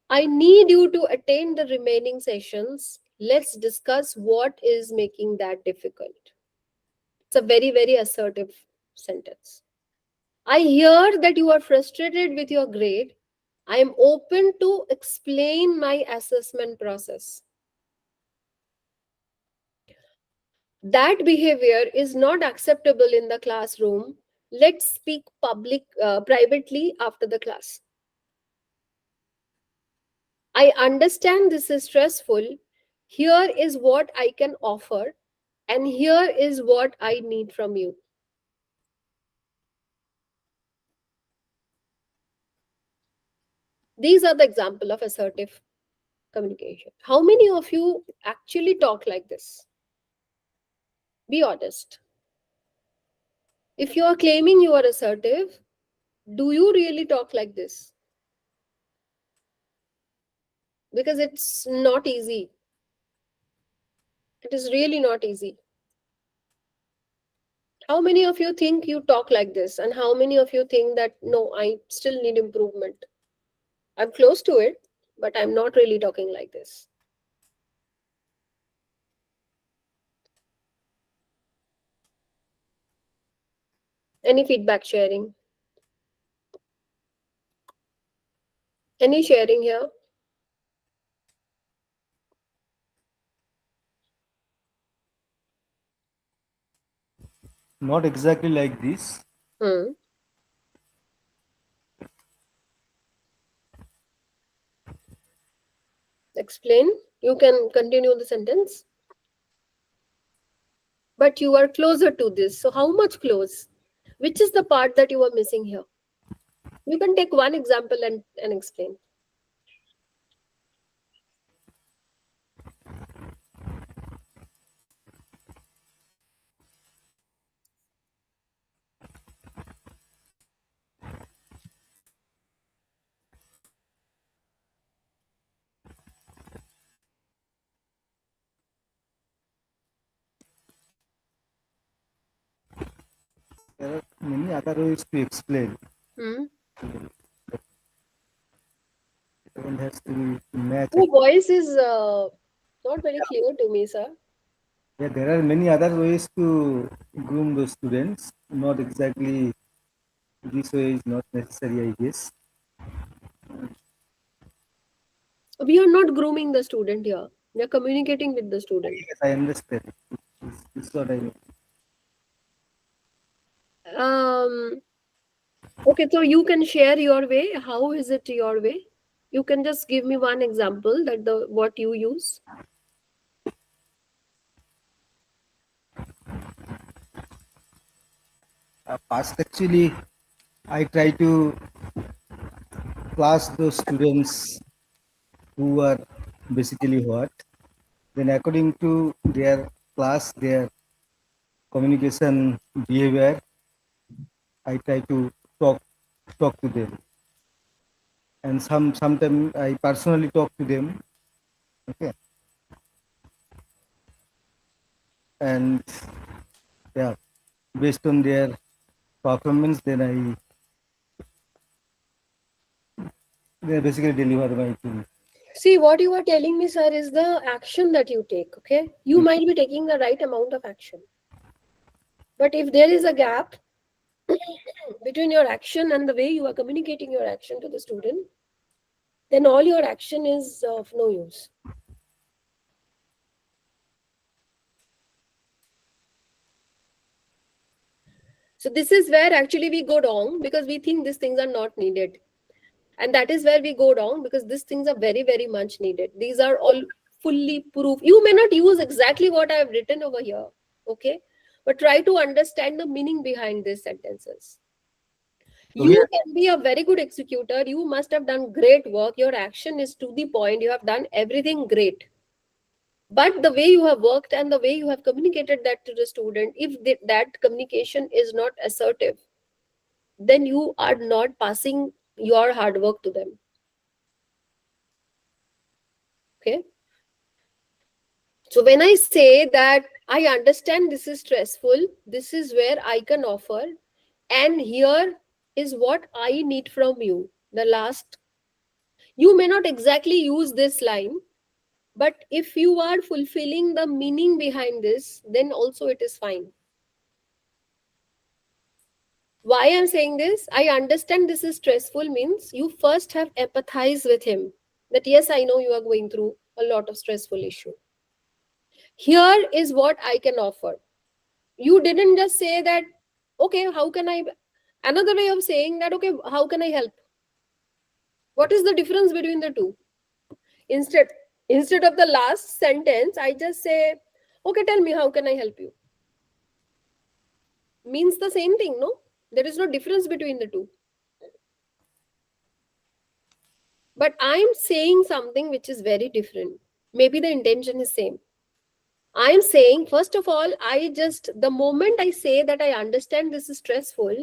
I need you to attend the remaining sessions. Let's discuss what is making that difficult. It's a very, very assertive sentence. I hear that you are frustrated with your grade. I am open to explain my assessment process. That behavior is not acceptable in the classroom. Let's speak privately after the class. I understand this is stressful. Here is what I can offer, and here is what I need from you. These are the example of assertive communication. How many of you actually talk like this? Be honest. If you are claiming you are assertive, do you really talk like this? Because it's not easy. It is really not easy. How many of you think you talk like this? And how many of you think that, no, I still need improvement? I'm close to it, but I'm not really talking like this. Any feedback sharing? Any sharing here? not exactly like this. Hmm. Explain. You can continue the sentence. But you are closer to this. So how much close? Which is the part that you are missing here? You can take one example and explain. There are many other ways to explain. Hmm. It all has to be match. Your voice is not very clear to me, sir. Yeah, there are many other ways to groom the students. Not exactly this way is not necessary, I guess. We are not grooming the student here. We are communicating with the student. Yes, I understand. It's what I mean. Um, okay, so you can share your way. How is it your way? You can just give me one example that the what you use. Past actually, I try to class those students who are basically what. Then according to their class, their communication behavior, I try to talk to them. And sometimes I personally talk to them. Okay. And yeah, based on their performance, then they basically deliver my thing. See, what you are telling me, sir, is the action that you take. Okay, you might be taking the right amount of action, but if there is a gap between your action and the way you are communicating your action to the student, then all your action is of no use. So this is where actually we go wrong because we think these things are not needed. And that is where we go wrong because these things are very, very much needed. These are all fully proof. You may not use exactly what I have written over here, okay? But try to understand the meaning behind these sentences. So You here, can be a very good executor. You must have done great work. Your action is to the point. You have done everything great. But the way you have worked and the way you have communicated that to the student, if that communication is not assertive, then you are not passing your hard work to them. Okay. So when I say that I understand this is stressful, this is where I can offer, and here is what I need from you. The last, you may not exactly use this line, but if you are fulfilling the meaning behind this, then also it is fine. Why I'm saying this? I understand this is stressful means you first have empathize with him. That yes, I know you are going through a lot of stressful issue. Here is what I can offer. You didn't just say that, okay, how can I, another way of saying that, okay, how can I help? What is the difference between the two? Instead, instead of the last sentence, I just say, okay, tell me, how can I help you? Means the same thing, no? There is no difference between the two. But I'm saying something which is very different. Maybe the intention is same. I'm saying, first of all, the moment I say that I understand this is stressful,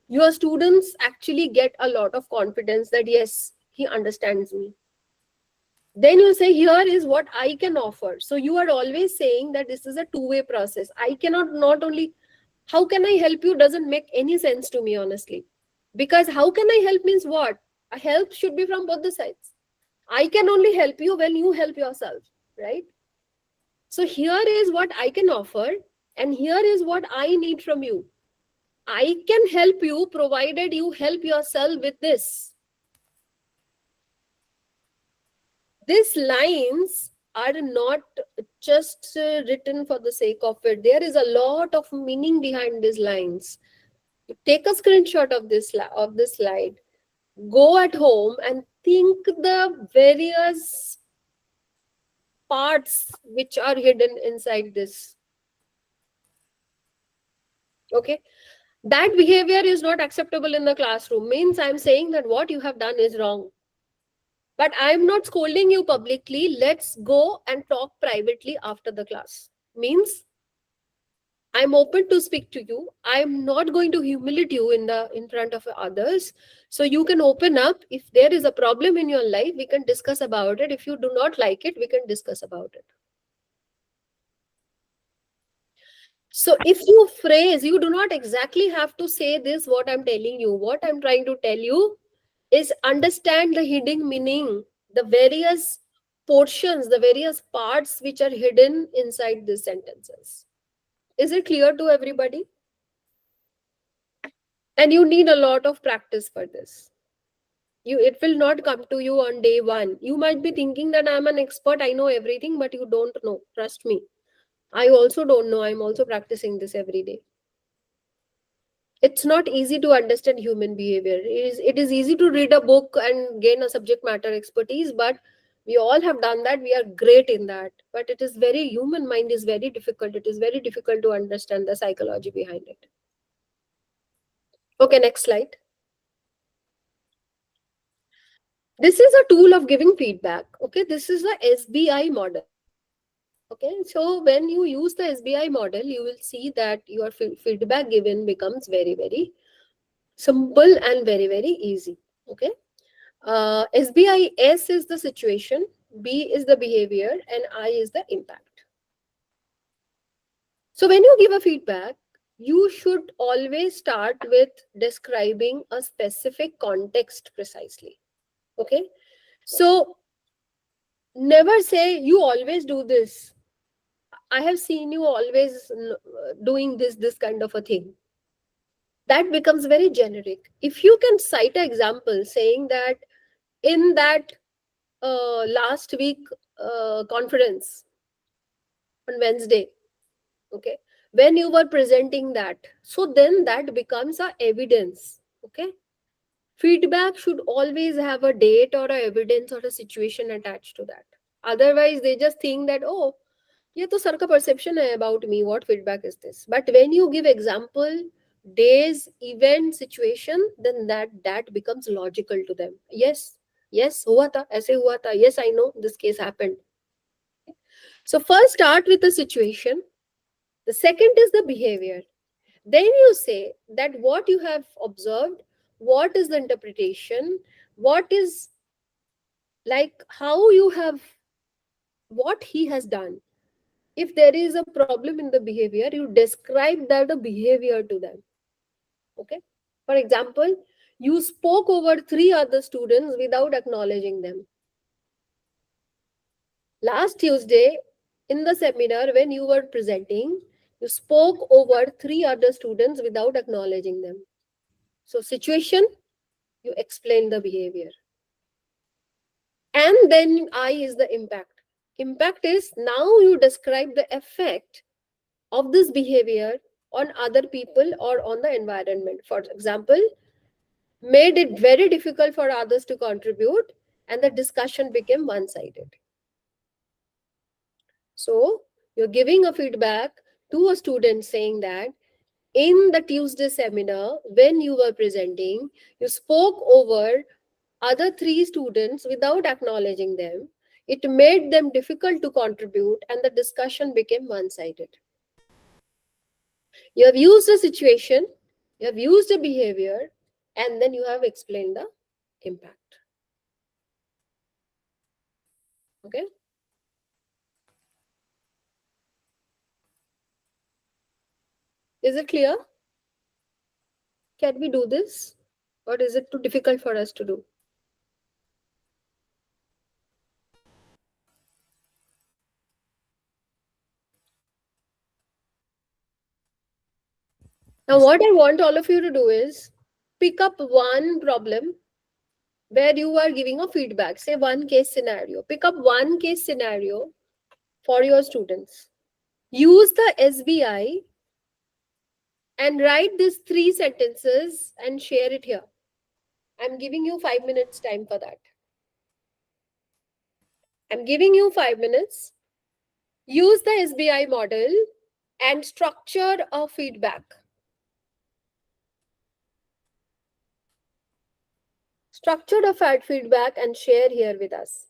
your students actually get a lot of confidence that yes, he understands me. Then you say, here is what I can offer. So you are always saying that this is a two-way process. I cannot not only, how can I help you doesn't make any sense to me, honestly. Because how can I help means what? A help should be from both the sides. I can only help you when you help yourself, right? So here is what I can offer, and here is what I need from you. I can help you provided you help yourself with this. These lines are not just written for the sake of it. There is a lot of meaning behind these lines. Take a screenshot of this slide. Go at home and think the various parts which are hidden inside this. Okay, that behavior is not acceptable in the classroom means I'm saying that what you have done is wrong, but I'm not scolding you publicly. Let's go and talk privately after the class. Means I'm open to speak to you. I'm not going to humiliate you in front of others. So you can open up. If there is a problem in your life, we can discuss about it. If you do not like it, we can discuss about it. So if you phrase, you do not exactly have to say this, what I'm telling you. What I'm trying to tell you is understand the hidden meaning, the various portions, the various parts which are hidden inside these sentences. Is it clear to everybody? And you need a lot of practice for this. It will not come to you on day one. You might be thinking that I'm an expert, I know everything, but you don't know. Trust me. I also don't know. I'm also practicing this every day. It's not easy to understand human behavior. It is easy to read a book and gain a subject matter expertise, but we all have done that. We are great in that. But it is very, human mind is very difficult. It is very difficult to understand the psychology behind it. Okay, next slide. This is a tool of giving feedback. Okay, this is the SBI model. Okay, so when you use the SBI model, you will see that your feedback given becomes very, very simple and very, very easy. Okay, SBI, S is the situation, B is the behavior, and I is the impact. So when you give a feedback, you should always start with describing a specific context precisely. Okay, so never say you always do this. I have seen you always doing this kind of a thing. That becomes very generic. If you can cite an example saying that in that last week conference on Wednesday, okay, when you were presenting that, so then that becomes a evidence. Okay, feedback should always have a date or a evidence or a situation attached to that. Otherwise they just think that, oh, ये तो sir का perception है about me, what feedback is this? But when you give example, days, event, situation, then that becomes logical to them. Yes, हुआ था, ऐसे हुआ था. Yes, I know this case happened. So first start with the situation. The second is the behavior. Then you say that what you have observed, what is the interpretation, what is like how you have, what he has done. If there is a problem in the behavior, you describe that the behavior to them. Okay, for example, you spoke over 3 other students without acknowledging them. Last Tuesday in the seminar, when you were presenting, you spoke over 3 other students without acknowledging them. So situation, you explain the behavior, and then I is the impact. Impact is now you describe the effect of this behavior on other people or on the environment. For example, made it very difficult for others to contribute and the discussion became one-sided. So you're giving a feedback to a student saying that in the Tuesday seminar, when you were presenting, you spoke over other 3 students without acknowledging them. It made them difficult to contribute and the discussion became one-sided. You have used a situation, you have used a behavior, and then you have explained the impact. Okay. Is it clear? Can we do this? Or is it too difficult for us to do? Now, what I want all of you to do is pick up one problem where you are giving a feedback. Say one case scenario. Pick up one case scenario for your students. Use the SBI and write these 3 sentences and share it here. I'm giving you 5 minutes time for that. I'm giving you 5 minutes. Use the SBI model and structure a feedback. Structure the feedback and share here with us.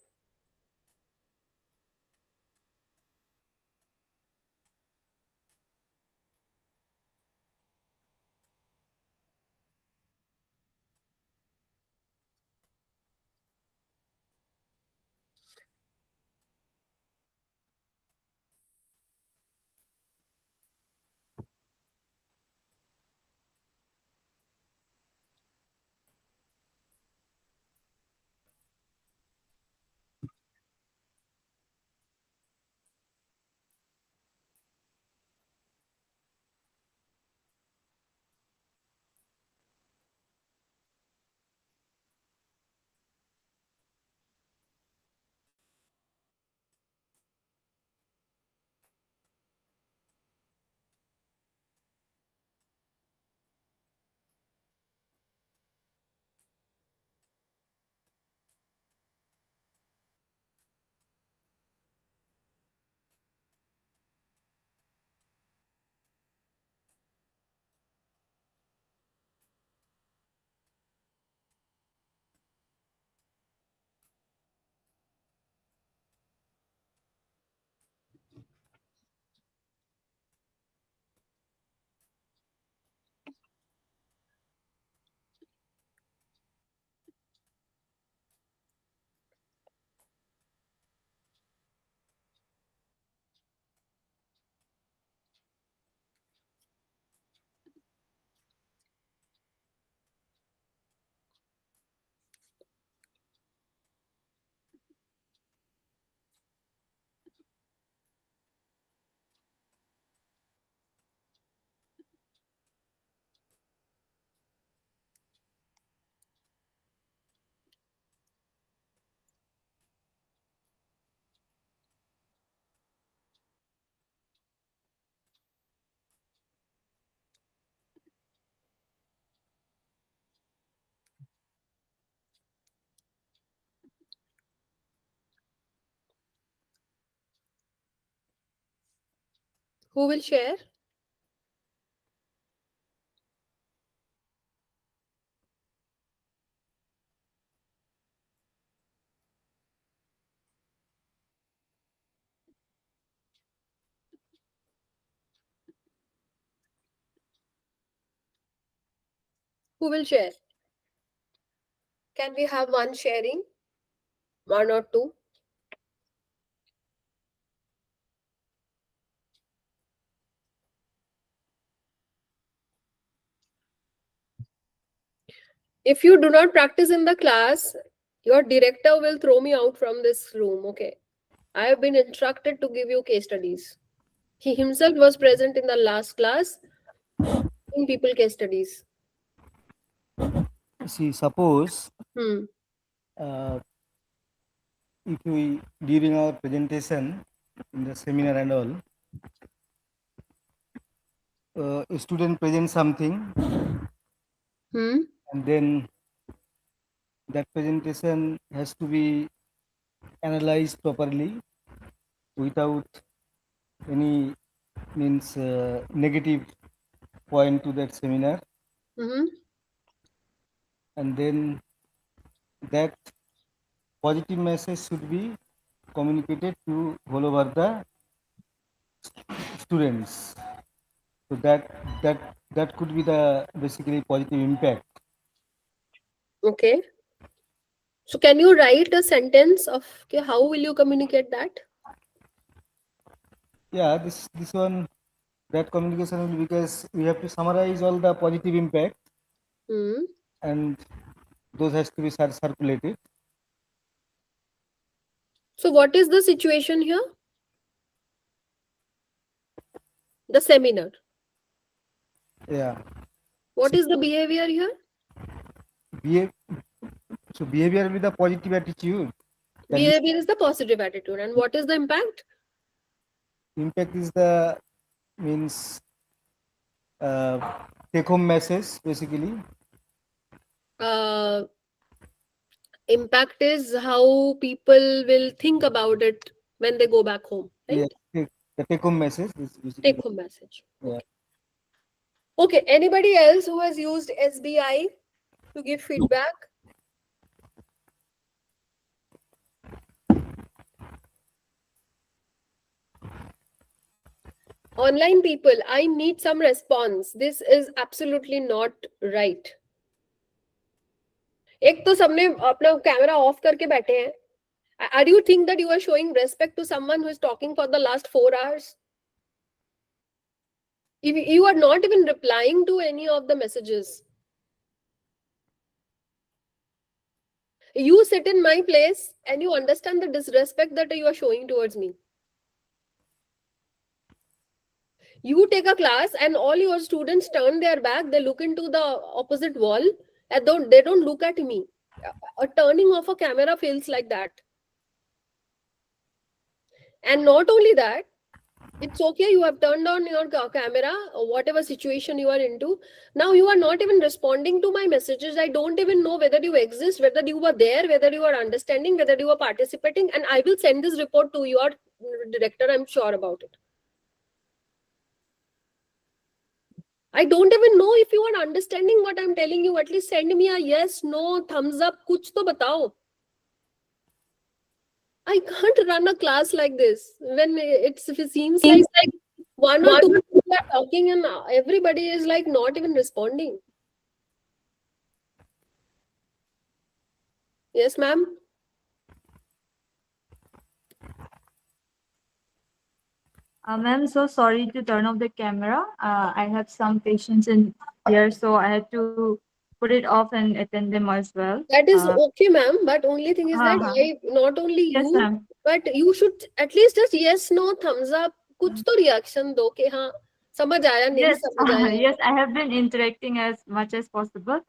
Who will share? Who will share? Can we have one sharing? One or two? If you do not practice in the class, your director will throw me out from this room. Okay. I have been instructed to give you case studies. He himself was present in the last class in people case studies. See, suppose Hmm. uh, if we during our presentation in the seminar and all, a student presents something, Hmm. and then that presentation has to be analyzed properly without any means negative point to that seminar, Hmm. and then that positive message should be communicated to all over the students. So that could be the basically positive impact. Okay. So can you write a sentence of okay, how will you communicate that? Yeah, this one, that communication will, because we have to summarize all the positive impact, Hmm. and those has to be circulated. So what is the situation here? The seminar. Yeah. What is the behavior here? Behave, so behavior with the positive attitude. The Behavior is the positive attitude. And what is the impact? Impact is the means take home message basically. uh, Impact is how people will think about it when they go back home, Yeah, right? the take home message is basically Take home message. yeah. Okay. Okay. Anybody else who has used SBI to give feedback? Online people, I need some response. This is absolutely not right. एक तो सबने अपना camera off करके बैठे हैं. Are you think that you are showing respect to someone who is talking for the last 4 hours? If you are not even replying to any of the messages, you sit in my place and you understand the disrespect that you are showing towards me. You take a class and all your students turn their back, they look into the opposite wall, and they don't look at me. A turning of a camera feels like that. And not only that, it's okay, you have turned on your camera or whatever situation you are into. Now you are not even responding to my messages. I don't even know whether you exist, whether you were there, whether you are understanding, whether you are participating, and I will send this report to your director. I'm sure about it. I don't even know if you are understanding what I'm telling you. At least send me a yes, no, thumbs up. Kuch to batao. I can't run a class like this when it seems like one or two people are talking and everybody is like not even responding. Yes, ma'am. Ma'am, so sorry to turn off the camera. I have some patients in here, so I had to put it off and attend them as well. That is okay, ma'am. But only thing is that Uh-huh. I not only Yes, you, ma'am. but you should at least just yes, no, thumbs up. कुछ तो reaction दो कि हाँ समझ आया नहीं Yes, समझ आया. yes, I have been interacting as much as possible.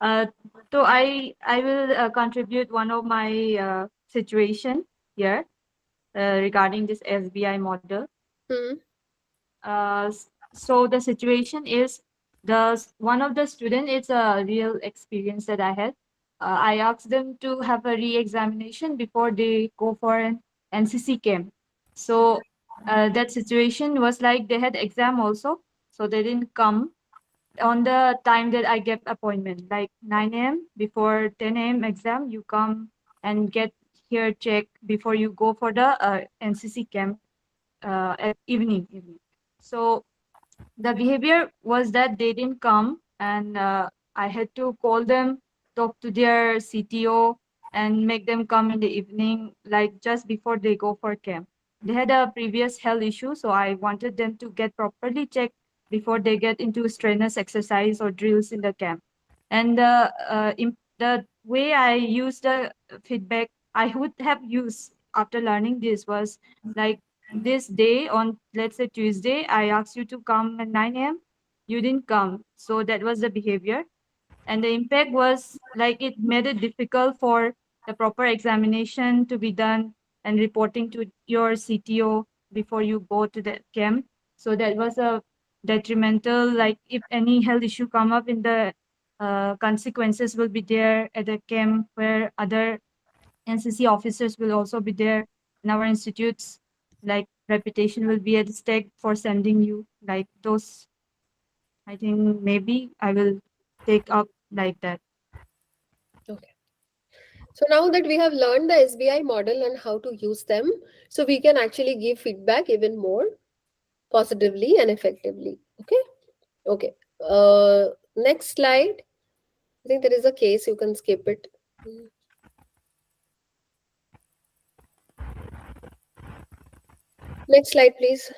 Uh, so I will contribute one of my situation here regarding this SBI model. Hmm. So the situation is one of the student, it's a real experience that I had. I asked them to have a re-examination before they go for an NCC camp. So that situation was like they had exam also, so they didn't come on the time that I get appointment, like 9 a.m. before 10 a.m. exam. You come and get here check before you go for the NCC camp at evening. So the behavior was that they didn't come, and I had to call them, talk to their CTO, and make them come in the evening, like just before they go for camp. They had a previous health issue, so I wanted them to get properly checked before they get into strenuous exercise or drills in the camp. And the way I used the feedback I would have used after learning this was like, this day on, let's say Tuesday, I asked you to come at 9 a.m. You didn't come. So that was the behavior. And the impact was like it made it difficult for the proper examination to be done and reporting to your CTO before you go to the camp. So that was a detrimental, like if any health issue come up in the consequences will be there at the camp where other NCC officers will also be there in our institutes. Like reputation will be at stake for sending you. Like those, I think maybe I will take up like that. Okay. So now that we have learned the SBI model and how to use them, so we can actually give feedback even more positively and effectively. Okay. Okay. Next slide. I think there is a case, you can skip it. Next slide, please.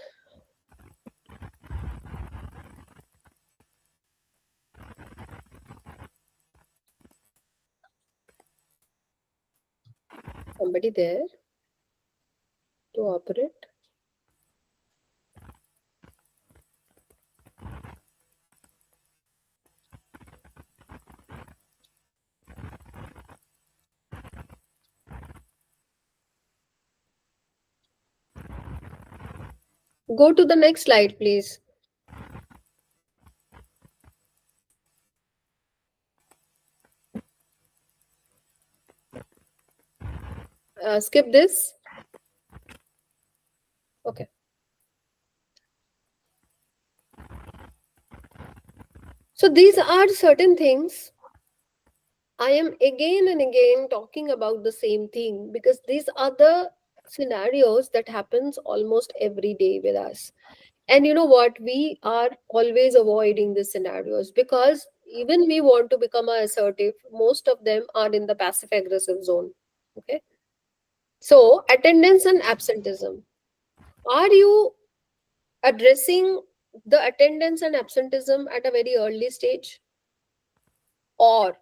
Somebody there to operate. Go to the next slide, please. Skip this. Okay. So these are certain things. I am again and again talking about the same thing because these are the scenarios that happens almost every day with us. And you know what? We are always avoiding these scenarios because even we want to become assertive, most of them are in the passive aggressive zone. Okay. So, attendance and absenteeism. Are you addressing the attendance and absenteeism at a very early stage? Or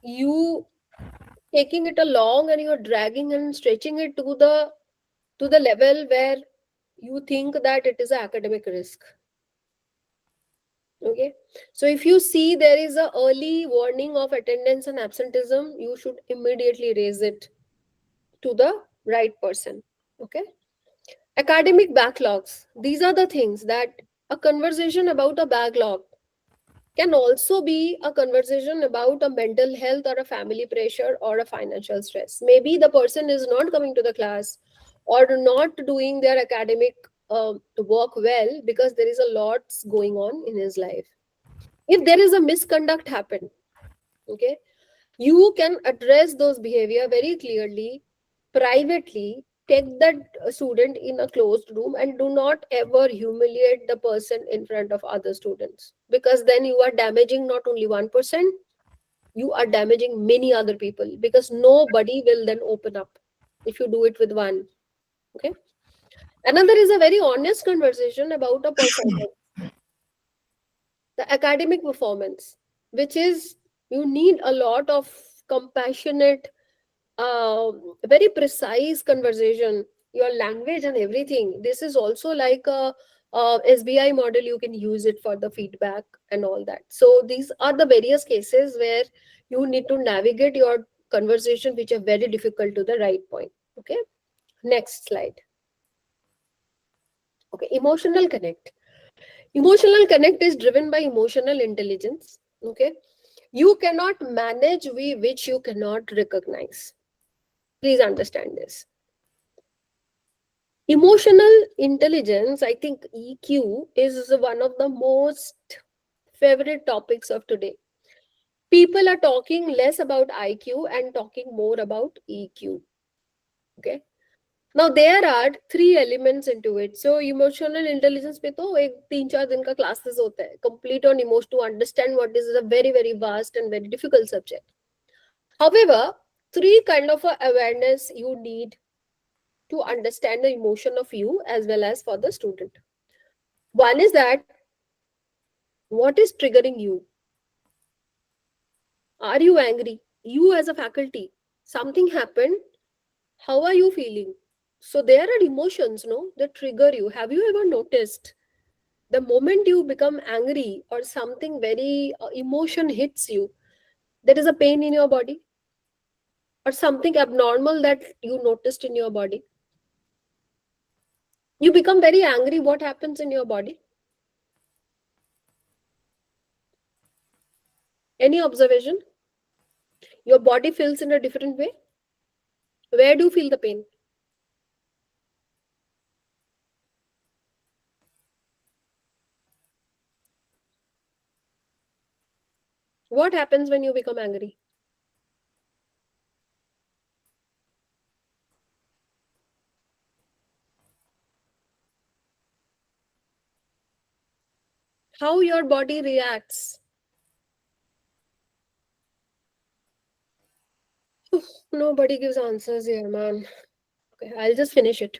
you taking it along and you're dragging and stretching it to the level where you think that it is an academic risk? Okay, so if you see there is a early warning of attendance and absenteeism, you should immediately raise it to the right person. Okay, academic backlogs, these are the things that a conversation about a backlog can also be a conversation about a mental health or a family pressure or a financial stress. Maybe the person is not coming to the class or not doing their academic work well because there is a lot going on in his life. If there is a misconduct happen, okay, you can address those behavior very clearly, privately. Take that student in a closed room and do not ever humiliate the person in front of other students, because then you are damaging not only 1%, you are damaging many other people, because nobody will then open up if you do it with one. Okay, another is a very honest conversation about a performance, the academic performance, which is, you need a lot of compassionate, very precise conversation, your language and everything. This is also like a SBI model, you can use it for the feedback and all that. So these are the various cases where you need to navigate your conversation, which are very difficult, to the right point. Okay, next slide. Okay, emotional connect. Emotional connect is driven by emotional intelligence. Okay, you cannot manage which you cannot recognize. Please understand this. Emotional intelligence, I think EQ, is one of the most favorite topics of today. People are talking less about IQ and talking more about EQ. Okay. Now there are three elements into it. So emotional intelligence पे तो एक 3-4 दिन का classes होता है. Complete on emotion, to understand what is a very very vast and very difficult subject. However, three kind of a awareness you need to understand the emotion of you as well as for the student. One is that what is triggering you? Are you angry? You as a faculty, something happened. How are you feeling? So there are emotions, no, that trigger you. Have you ever noticed the moment you become angry or something very emotion hits you, there is a pain in your body or something abnormal that you noticed in your body? You become very angry. What happens in your body? Any observation? Your body feels in a different way. Where do you feel the pain? What happens when you become angry? How your body reacts? Nobody gives answers here, man. Okay, I'll just finish it.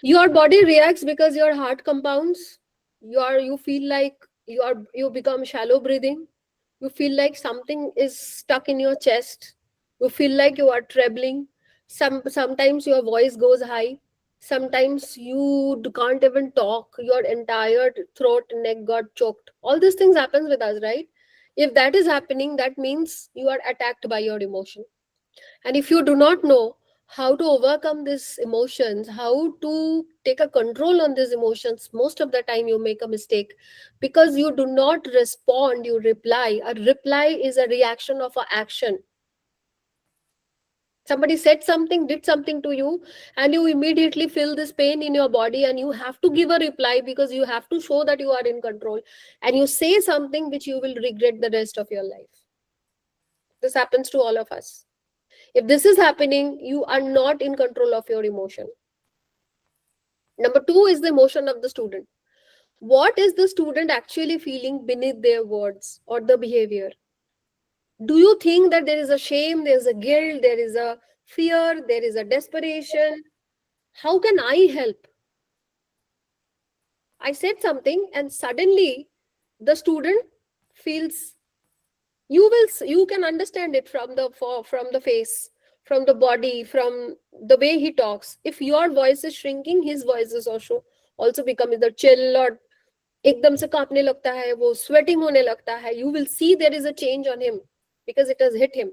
Your body reacts because your heart compounds. You feel like you become shallow breathing. You feel like something is stuck in your chest. You feel like you are trembling. Sometimes your voice goes high. Sometimes you can't even talk. Your entire throat, neck got choked. All these things happens with us, right? If that is happening, that means you are attacked by your emotion. And if you do not know how to overcome these emotions, how to take a control on these emotions. Most of the time you make a mistake because you do not respond, you reply. A reply is a reaction of an action. Somebody said something, did something to you, and you immediately feel this pain in your body, and you have to give a reply because you have to show that you are in control, and you say something which you will regret the rest of your life. This happens to all of us. If this is happening, you are not in control of your emotion. Number two is the emotion of the student. What is the student actually feeling beneath their words or the behavior? Do you think that there is a shame, there is a guilt, there is a fear, there is a desperation? How can I help? I said something, and suddenly the student feels, you can understand it from from the face, from the body, from the way he talks. If your voice is shrinking, his voice is also become either chill or एकदम से कांपने लगता है, वो sweating होने लगता है. You will see there is a change on him because it has hit him.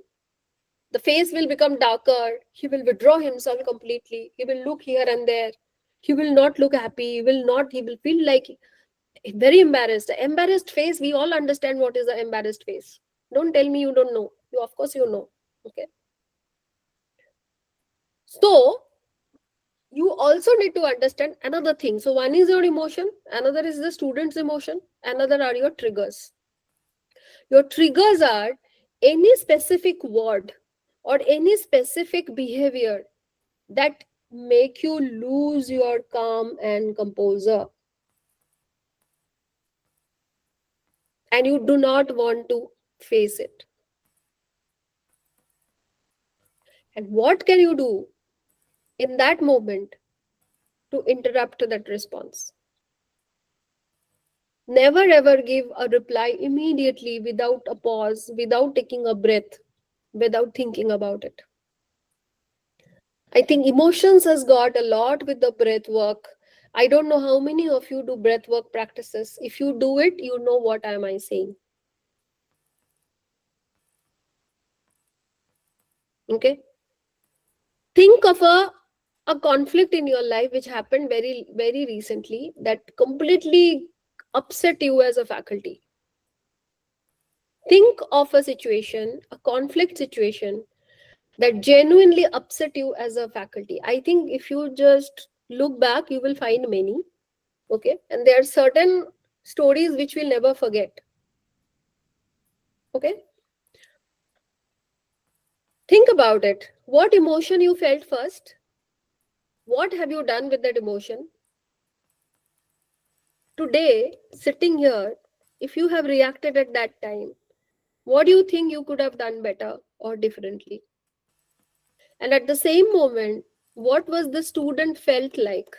The face will become darker. He will withdraw himself completely. He will look here and there. He will not look happy. He will feel like very embarrassed. The embarrassed face, we all understand what is the embarrassed face. Don't tell me you don't know. You, of course, you know. Okay. So, you also need to understand another thing. So, one is your emotion, another is the student's emotion, another are your triggers. Your triggers are any specific word or any specific behavior that make you lose your calm and composure, and you do not want to face it. And what can you do in that moment to interrupt that response? Never ever give a reply immediately without a pause, without taking a breath, without thinking about it. I think emotions has got a lot with the breath work. I don't know how many of you do breath work practices. If you do it, you know what am I saying. Okay. Think of a conflict in your life which happened very recently that completely upset you as a faculty. Think of a situation, a conflict situation that genuinely upset you as a faculty. I think if you just look back, you will find many. Okay. And there are certain stories which we'll never forget. Okay. Think about it. What emotion you felt first? What have you done with that emotion? Today, sitting here, if you have reacted at that time, what do you think you could have done better or differently? And at the same moment, what was the student felt like?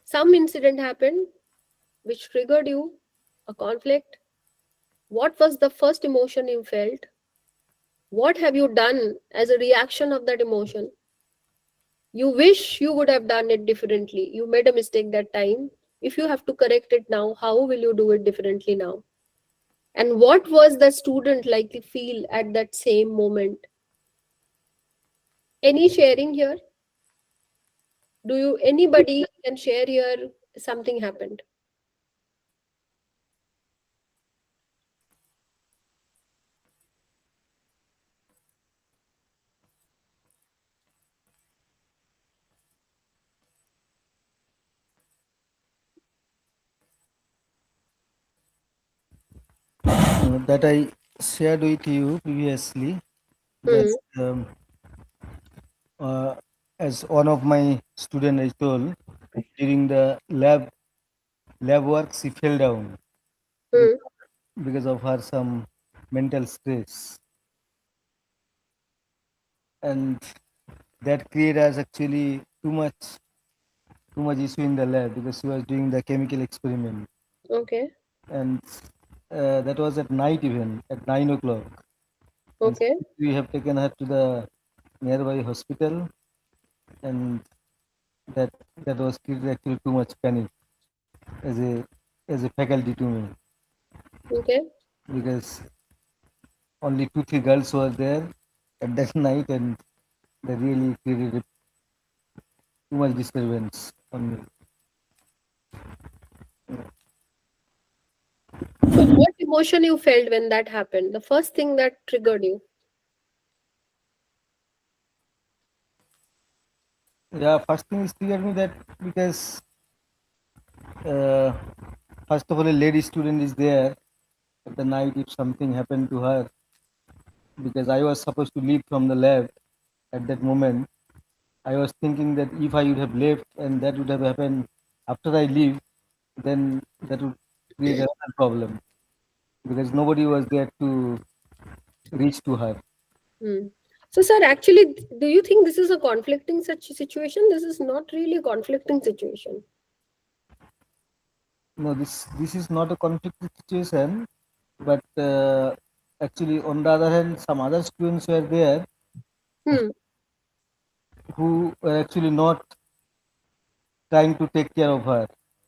Some incident happened which triggered you, a conflict. What was the first emotion you felt? What have you done as a reaction of that emotion? You wish you would have done it differently. You made a mistake that time. If you have to correct it now, how will you do it differently now? And what was the student likely feel at that same moment? Any sharing here? Do you, anybody can share here something happened? That I shared with you previously, that Hmm. um, uh, as one of my student I told, during the lab work she fell down because, Hmm. because of her some mental stress, and that created actually too much issue in the lab because she was doing the chemical experiment, Okay. and that was at night, even at 9 o'clock, and Okay. we have taken her to the nearby hospital, and that that was created actually too much panic as a as a faculty to me, Okay. because only 2 3 girls were there at that night, and they really created too much disturbance on me. So what emotion you felt when that happened? The first thing that triggered you? Yeah, first thing is clear me that because uh, first of all, a lady student is there at the night. If something happened to her, because I was supposed to leave from the lab at that moment, I was thinking that if I would have left and that would have happened after I leave, then that would create another problem, because nobody was there to reach to her. Hmm. So, sir, actually, do you think this is a conflicting such situation? This is not really a conflicting situation. No, this is not a conflicted situation, but actually, on the other hand, some other students were there Hmm. who were actually not trying to take care of her,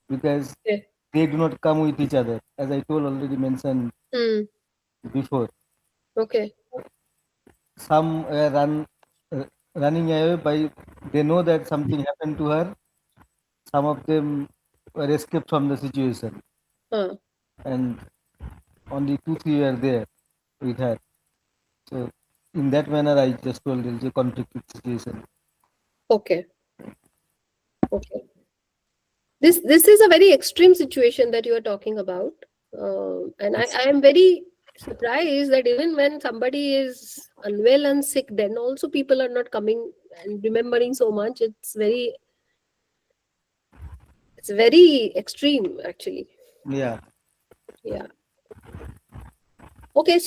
because Okay. they do not come with each other, as I told already mentioned Hmm. before. Okay. Some uh, running away by, they know that something happened to her. Some of them were escaped from the situation, Huh. and only 2 3 were there with her. So in that manner, I just told there is a conflicted situation. Okay. Okay. This is a very extreme situation that you are talking about, and Yes. I am very surprised that even when somebody is unwell and sick, then also people are not coming and remembering so much. It's very extreme actually. Yeah. Yeah. Okay.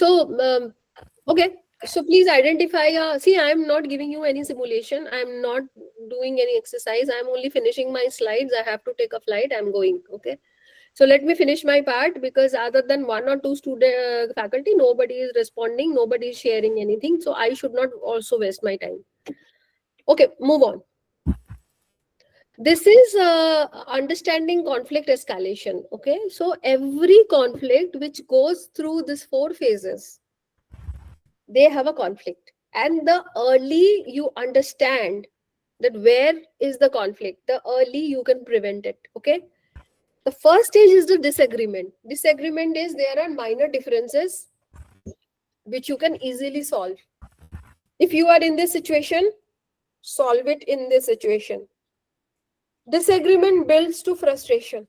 Okay. So please identify. See, I'm not giving you any simulation. I'm not doing any exercise. I'm only finishing my slides. I have to take a flight. I'm going. Okay. So let me finish my part, because other than one or two student faculty, nobody is responding, nobody is sharing anything. So I should not also waste my time. Okay, move on. This is understanding conflict escalation. Okay, so every conflict which goes through these four phases, they have a conflict. And the early you understand that where is the conflict, the early you can prevent it. Okay. The first stage is the disagreement. Disagreement is there are minor differences which you can easily solve. If you are in this situation, solve it in this situation. Disagreement builds to frustration.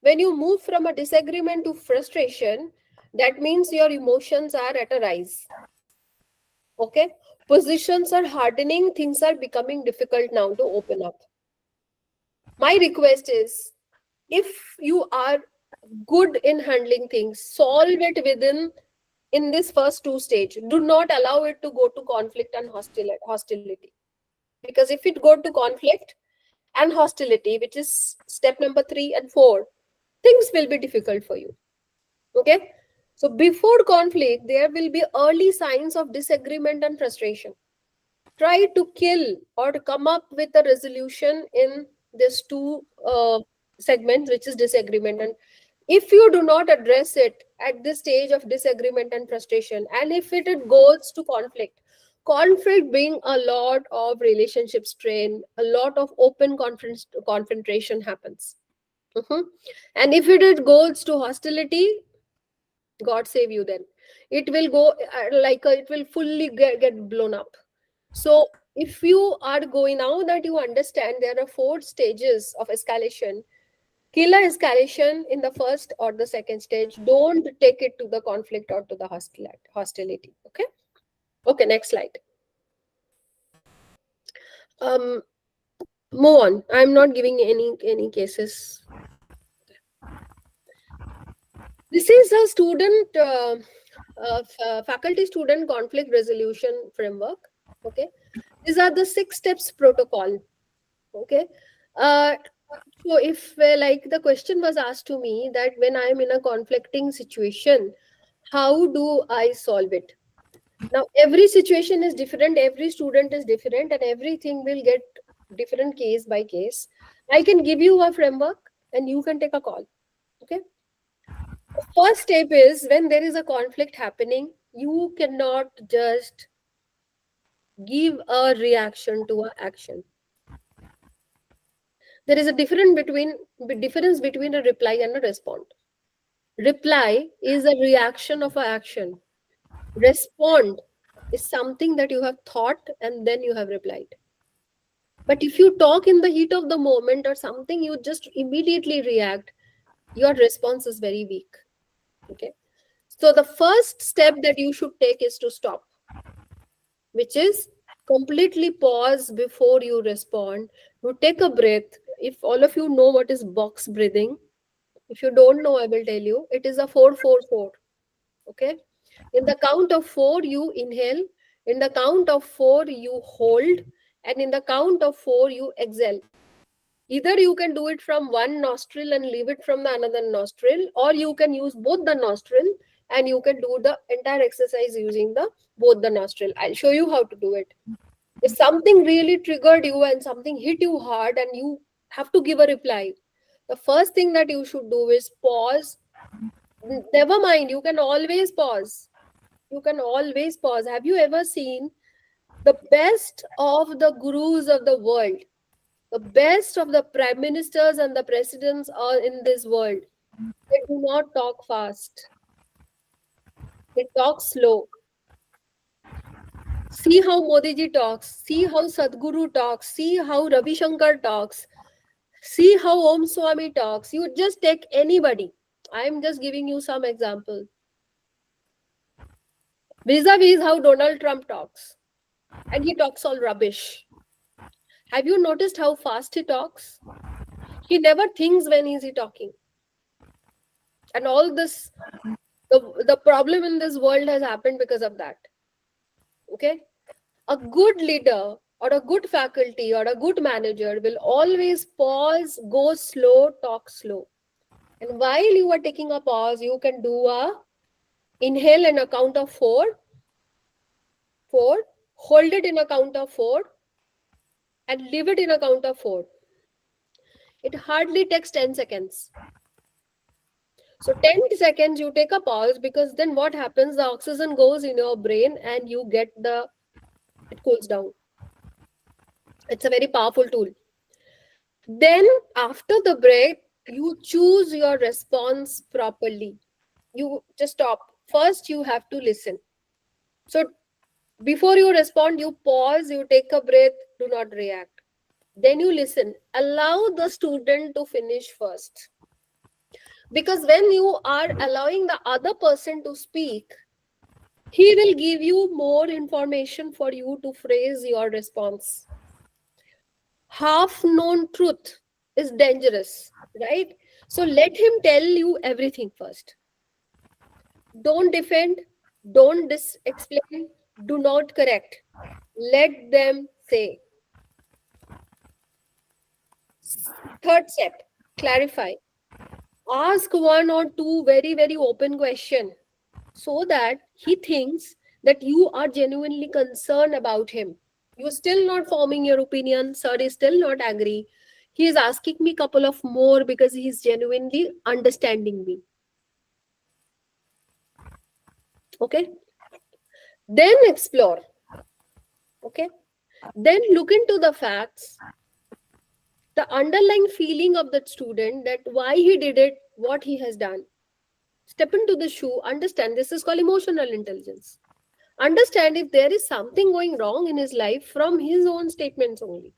When you move from a disagreement to frustration, that means your emotions are at a rise. Okay? Positions are hardening, things are becoming difficult now to open up. My request is, if you are good in handling things, solve it within in this first two stage. Do not allow it to go to conflict and hostility, because if it go to conflict and hostility, which is step number 3 and 4, things will be difficult for you. Okay. So before conflict there will be early signs of disagreement and frustration. Try to kill or to come up with a resolution in this two segments, which is disagreement. And if you do not address it at this stage of disagreement and frustration, and if it goes to conflict being a lot of relationship strain, a lot of open confrontation happens. Mhm. And if it goes to hostility, god save you, then it will go it will fully get blown up. So if you are going, now that you understand there are 4 stages of escalation, killer escalation in the first or the second stage, don't take it to the conflict or to the hostility. Okay. Okay, next slide. um Move on. I'm not giving any cases. This is a student faculty student conflict resolution framework. Okay, these are the 6 steps protocol. Okay. uh, so if like the question was asked to me that when I am in a conflicting situation, how do I solve it? Now every situation is different, every student is different, and everything will get different case by case. I can give you a framework and you can take a call. Okay. First step is when there is a conflict happening, you cannot just give a reaction to an action. There is a difference between a reply and a response. Reply is a reaction of an action. Respond is something that you have thought and then you have replied. But if you talk in the heat of the moment or something, you just immediately react, your response is very weak. Okay. So the first step that you should take is to stop, which is completely pause before you respond. You take a breath. If all of you know what is box breathing, if you don't know, I will tell you. It is a 4-4-4. Okay. In the count of four, you inhale. In the count of four, you hold. And in the count of four, you exhale. Either you can do it from one nostril and leave it from the another nostril, or you can use both the nostril and you can do the entire exercise using the both the nostril. I'll show you how to do it. If something really triggered you and something hit you hard and you have to give a reply, the first thing that you should do is pause. Never mind, you can always pause. You can always pause. Have you ever seen the best of the gurus of the world? The best of the prime ministers and the presidents are in this world. They do not talk fast. They talk slow. See how Modi ji talks. See how Sadhguru talks. See how Ravi Shankar talks. See how Om Swami talks. You just take anybody. I'm just giving you some example. Vis-a-vis how Donald Trump talks. And he talks all rubbish. Have you noticed how fast he talks? He never thinks when is he talking. And all this, the problem in this world has happened because of that. Okay? A good leader or a good faculty or a good manager will always pause, go slow, talk slow. And while you are taking a pause, you can do a inhale in a count of four, hold it in a count of four, and leave it in a count of four. It hardly takes 10 seconds. So 10 seconds you take a pause, because then what happens? The oxygen goes in your brain and you get it cools down. It's a very powerful tool. Then after the break, you choose your response properly. You just stop. First, you have to listen. So before you respond, you pause, you take a breath, do not react. Then you listen. Allow the student to finish first. Because when you are allowing the other person to speak, he will give you more information for you to phrase your response. Half known truth is dangerous, right? So let him tell you everything first. Don't defend, don't explain, do not correct. Let them say. Third step, clarify. Ask one or two very, very open questions so that he thinks that you are genuinely concerned about him. You're still not forming your opinion. Sir is still not angry. He is asking me couple of more because he is genuinely understanding me. Okay. Then explore. Okay. Then look into the facts, the underlying feeling of that student, that why he did it, what he has done. Step into the shoe, understand. This is called emotional intelligence. Understand if there is something going wrong in his life from his own statements only.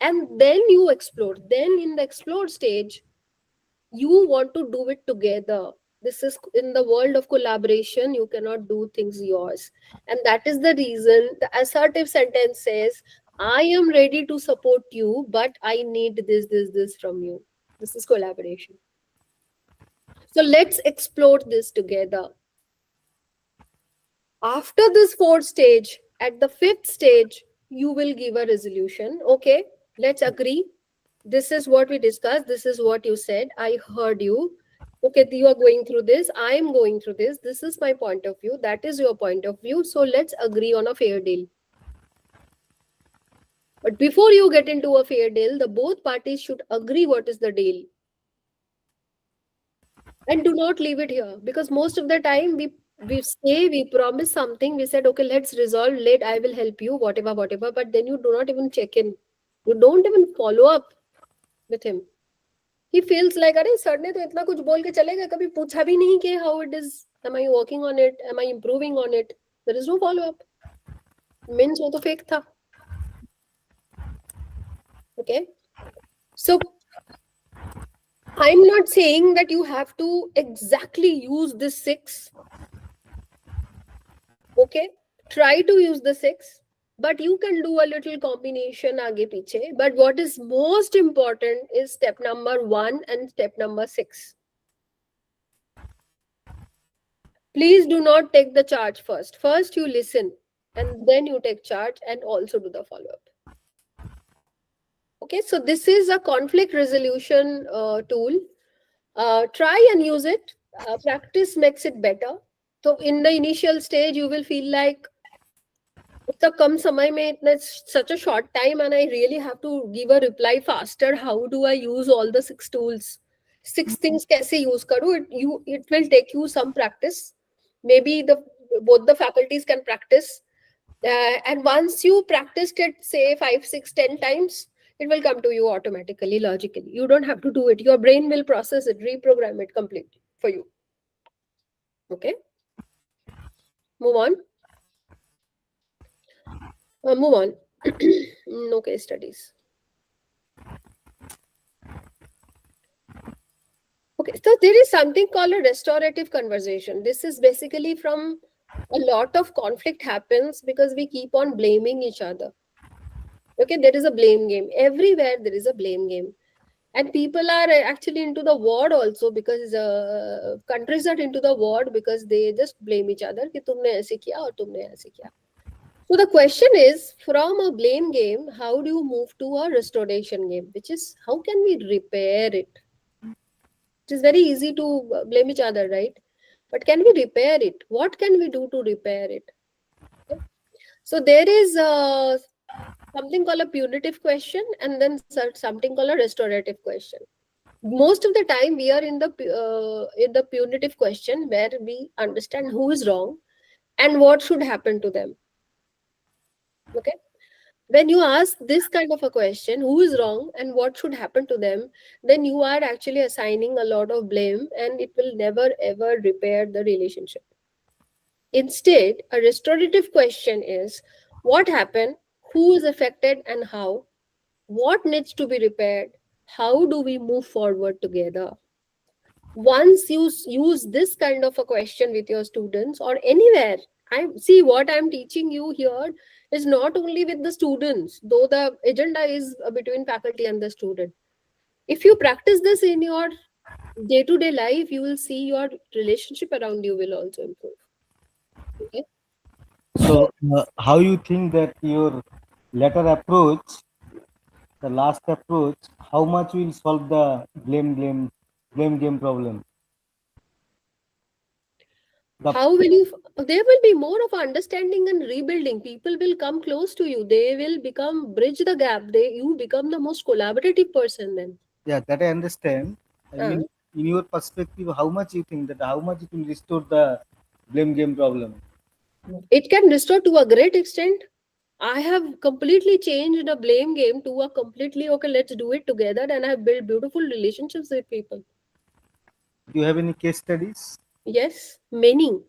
And then you explore. Then in the explore stage, you want to do it together. This is in the world of collaboration, you cannot do things yours. And that is the reason the assertive sentence says, I am ready to support you, but I need this from you. This is collaboration. So let's explore this together. After this fourth stage, at the fifth stage, you will give a resolution. Okay, let's agree. This is what we discussed. This is what you said. I heard you. Okay, you are going through this. I am going through this. This is my point of view. That is your point of view. So let's agree on a fair deal. But before you get into a fair deal, the both parties should agree what is the deal. And do not leave it here, because most of the time we say we promise something, we said okay, let's resolve, let I will help you, whatever, but then you do not even check in, you don't even follow up with him. He feels like अरे sir ने तो इतना कुछ बोल के चले गए, कभी पूछा भी नहीं कि how it is, am I working on it, am I improving on it. There is no follow up. Means वो तो fake था. Okay, so I'm not saying that you have to exactly use this 6. Okay, try to use the 6, but you can do a little combination aage piche. But what is most important is step number 1 and step number 6. Please do not take the charge first. First you listen and then you take charge and also do the follow up. Okay, so this is a conflict resolution tool. Try and use it. Practice makes it better. So in the initial stage you will feel like इतना कम समय में इतना such a short time and I really have to give a reply faster. How do I use all the 6 tools? 6 things कैसे use करूँ? It will take you some practice. Maybe both the faculties can practice. And once you practiced it, say 5, 6, 10 times, it will come to you automatically, logically. You don't have to do it. Your brain will process it, reprogram it completely for you. Okay? Move on. Move on. No case studies. Okay, so there is something called a restorative conversation. This is basically from a lot of conflict happens because we keep on blaming each other. Okay, there is a blame game. Everywhere there is a blame game. And people are actually into the war also because countries are into the war because they just blame each other कि तुमने ऐसे किया और तुमने ऐसे किया. So the question is, from a blame game, how do you move to a restoration game? Which is, how can we repair it? It is very easy to blame each other, right? But can we repair it? What can we do to repair it? Okay. So there is something called a punitive question and then something called a restorative question. Most of the time we are in the punitive question where we understand who is wrong and what should happen to them. Okay, when you ask this kind of a question, who is wrong and what should happen to them, then you are actually assigning a lot of blame and it will never ever repair the relationship. Instead, a restorative question is, what happened, who is affected and how, what needs to be repaired, how do we move forward together. Once you use this kind of a question with your students or anywhere, I see what I'm teaching you here is not only with the students, though the agenda is between faculty and the student. If you practice this in your day-to-day life, you will see your relationship around you will also improve. Okay. So, how you think that your latter approach, the last approach, how much will solve the blame game problem? How will you, there will be more of understanding and rebuilding. People will come close to you. They will bridge the gap. You become the most collaborative person then. Yeah, that I understand. I mean, in your perspective, how much you think that how much it will restore the blame game problem? It can restore to a great extent. I have completely changed a blame game to a completely, okay, let's do it together. And I have built beautiful relationships with people. Do you have any case studies? Yes, many.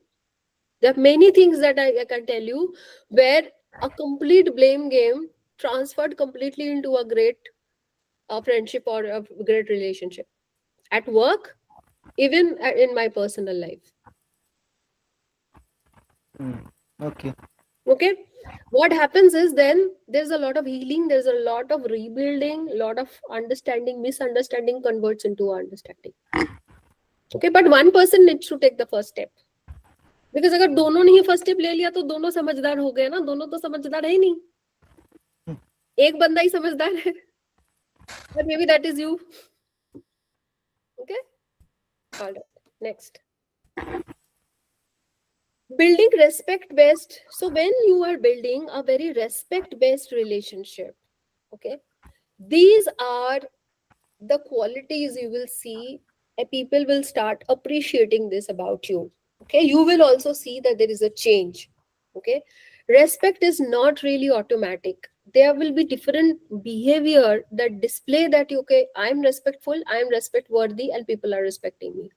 There are many things that I can tell you where a complete blame game transferred completely into a great friendship or a great relationship. At work, even in my personal life. Okay. Okay, what happens is then there's a lot of healing, there's a lot of rebuilding, a lot of understanding, misunderstanding converts into understanding. Okay, but one person needs to take the first step. Because अगर दोनों ने ही first step ले लिया तो दोनों समझदार हो गए ना. दोनों तो समझदार है ही नहीं, एक बंदा ही समझदार है. But maybe that is you. Okay, all right, next. Building respect based. So when you are building a very respect based relationship, okay, these are the qualities you will see and people will start appreciating this about you. Okay, you will also see that there is a change. Okay, respect is not really automatic. There will be different behavior that display that, okay, I'm respectful, I'm respect worthy, and people are respecting me.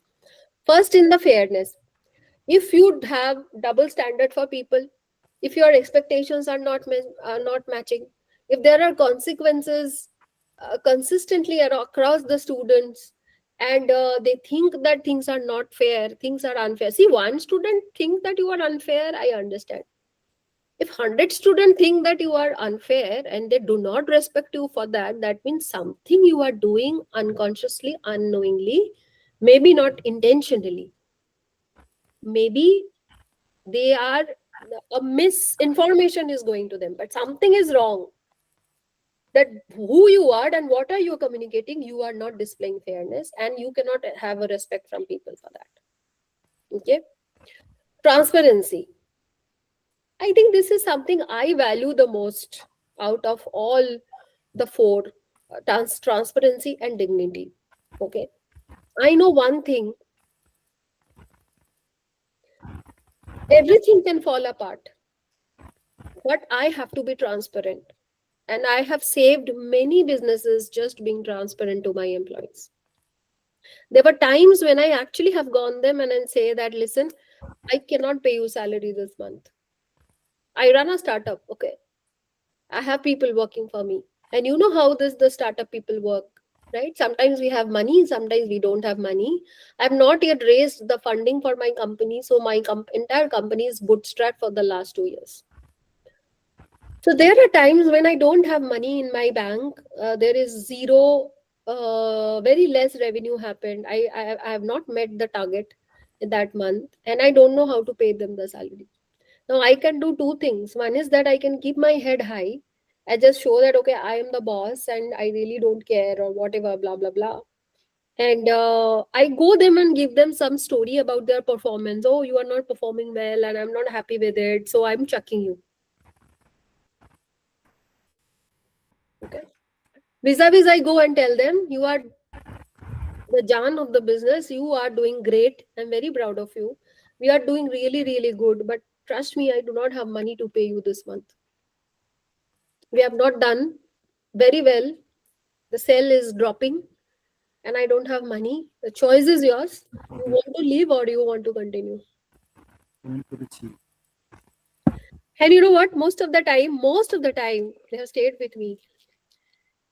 First, in the fairness, if you have double standard for people, if your expectations are not matching, if there are consequences consistently across the students, and they think that things are not fair, things are unfair. See, one student think that you are unfair, I understand. If 100 students think that you are unfair and they do not respect you for that, that means something you are doing unconsciously, unknowingly, maybe not intentionally. Maybe they are, a misinformation is going to them, but something is wrong, that who you are and what are you communicating, you are not displaying fairness, and you cannot have a respect from people for that. Okay, transparency, I think this is something I value the most out of all the four. Transparency and dignity. Okay, I know one thing, everything can fall apart, but I have to be transparent. And I have saved many businesses just being transparent to my employees. There were times when I actually have gone them and then say that, listen, I cannot pay you salary this month. I run a startup, okay? I have people working for me. And you know how this the startup people work, right? Sometimes we have money, sometimes we don't have money. I've not yet raised the funding for my company, so my entire company is bootstrapped for the last 2 years. So there are times when I don't have money in my bank. There is zero, very less revenue happened. I have not met the target in that month, and I don't know how to pay them the salary. Now I can do two things. One is that I can keep my head high. I just show that, okay, I am the boss and I really don't care or whatever, blah blah blah. And I go them and give them some story about their performance. Oh, you are not performing well, and I'm not happy with it, so I'm chucking you. Okay. Vis-a-vis, I go and tell them, you are the Jan of the business. You are doing great. I'm very proud of you. We are doing really, really good. But trust me, I do not have money to pay you this month. We have not done very well. The sale is dropping and I don't have money. The choice is yours. You want to leave or you want to continue. And you know what? Most of the time, they have stayed with me.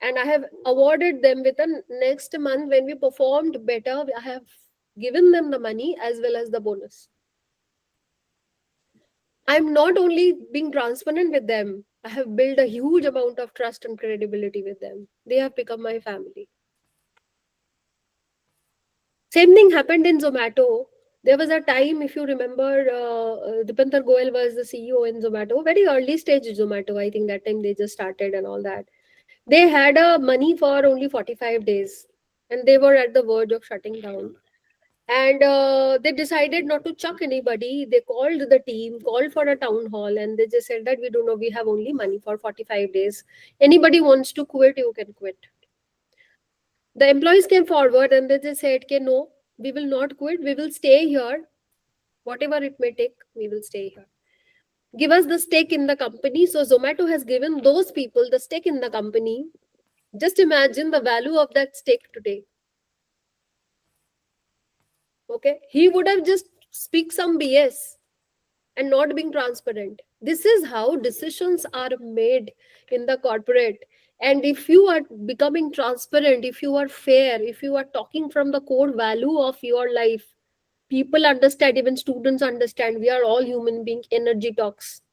And I have awarded them with a next month when we performed better. I have given them the money as well as the bonus. I'm not only being transparent with them, I have built a huge amount of trust and credibility with them. They have become my family. Same thing happened in Zomato. There was a time, if you remember, Dipendra Goyal was the CEO in Zomato, very early stage Zomato. I think that time they just started and all that. They had a money for only 45 days and they were at the verge of shutting down. And they decided not to chuck anybody. They called the team, called for a town hall, and they just said that we don't know, we have only money for 45 days. Anybody wants to quit, you can quit. The employees came forward and they just said, okay, no, we will not quit. We will stay here. Whatever it may take, we will stay here. Give us the stake in the company. So Zomato has given those people the stake in the company. Just imagine the value of that stake today. Okay. He would have just speak some BS and not being transparent. This is how decisions are made in the corporate. And if you are becoming transparent, if you are fair, if you are talking from the core value of your life, people understand, even students understand, we are all human beings, energy talks.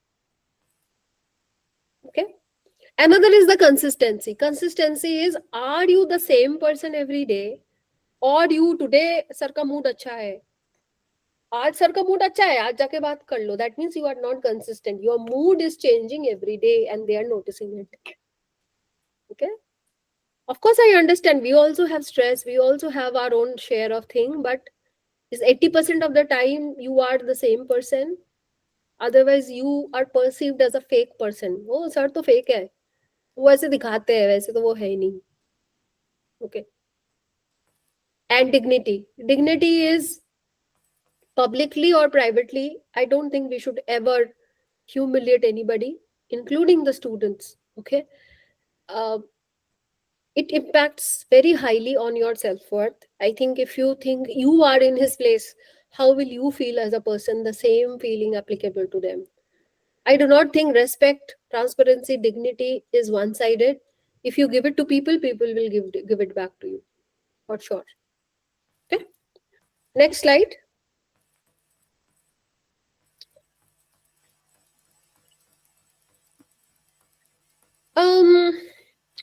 Okay. Another is the consistency. Consistency is, are you the same person every day, or you today sir का mood अच्छा है, आज sir का mood अच्छा है, आज जाके बात कर लो. That means you are not consistent. Your mood is changing every day and they are noticing it. Okay. Of course, I understand. We also have stress. We also have our own share of thing. But is 80% of the time you are the same person? Otherwise, you are perceived as a fake person. Oh, sir तो fake है. वो ऐसे दिखाते हैं, वैसे तो वो है ही नहीं. Okay. And dignity. Dignity is publicly or privately. I don't think we should ever humiliate anybody, including the students. Okay. Uh, it impacts very highly on your self-worth. I think if you think you are in his place, how will you feel as a person? The same feeling applicable to them. I do not think respect, transparency, dignity is one-sided. If you give it to people, people will give it back to you for sure. Okay. Next slide. Um,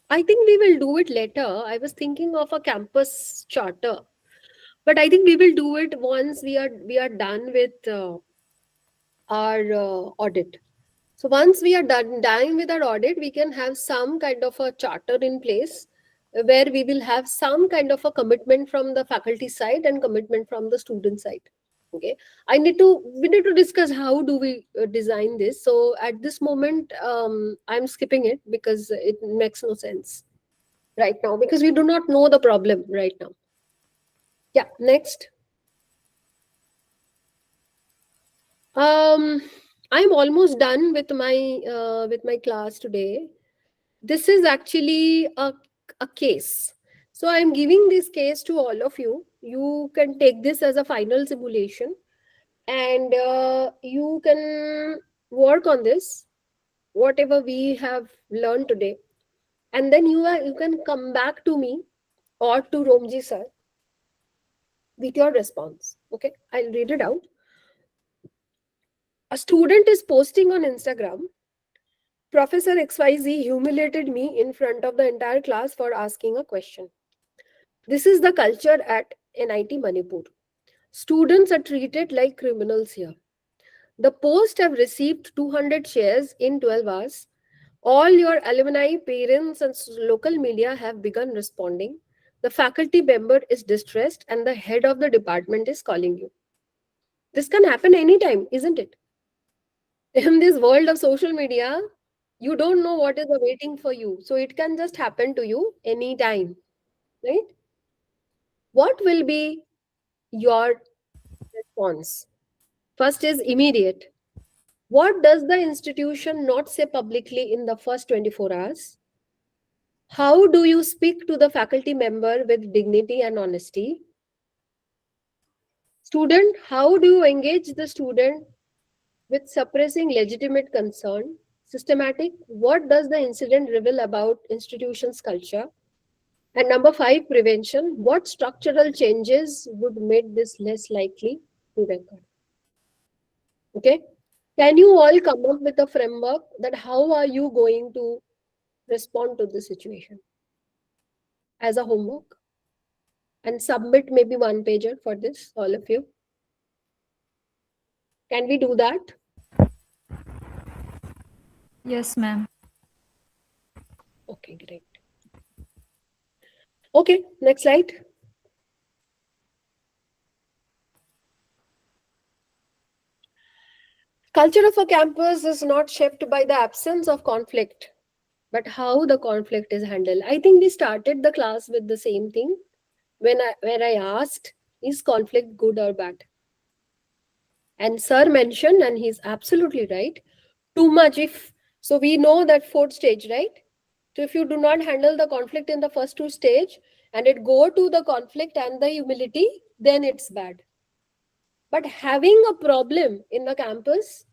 I think we will do it later. I was thinking of a campus charter, but I think we will do it once we are done with our audit. So once we are done with our audit, we can have some kind of a charter in place where we will have some kind of a commitment from the faculty side and commitment from the student side. Okay, we need to discuss how do we design this. So at this moment, I'm skipping it because it makes no sense right now because we do not know the problem right now. Yeah, next. Um, I'm almost done with my class today. This is actually a case. So I'm giving this case to all of you. You can take this as a final simulation, and you can work on this, whatever we have learned today, and then you can come back to me or to Romji sir with your response. Okay, I'll read it out. A student is posting on Instagram, Professor XYZ humiliated me in front of the entire class for asking a question. This is the culture at NIT Manipur. Students are treated like criminals here. The post have received 200 shares in 12 hours. All your alumni, parents, and local media have begun responding. The faculty member is distressed and the head of the department is calling you. This can happen anytime, isn't it? In this world of social media, you don't know what is awaiting for you. So it can just happen to you anytime, right? What will be your response? First is immediate. What does the institution not say publicly in the first 24 hours? How do you speak to the faculty member with dignity and honesty? Student, how do you engage the student with suppressing legitimate concern? Systematic, what does the incident reveal about institution's culture? And number 5, prevention. What structural changes would make this less likely to recur? Okay. Can you all come up with a framework that how are you going to respond to the situation as a homework and submit maybe one pager for this, all of you? Can we do that? Yes, ma'am. Okay, great. Okay, next slide. Culture of a campus is not shaped by the absence of conflict, but how the conflict is handled. I think we started the class with the same thing where I asked, is conflict good or bad? And sir mentioned, and he's absolutely right, too much if, so we know that fourth stage, right? So if you do not handle the conflict in the first two stage and it go to the conflict and the humility, then it's bad. But having a problem in the campus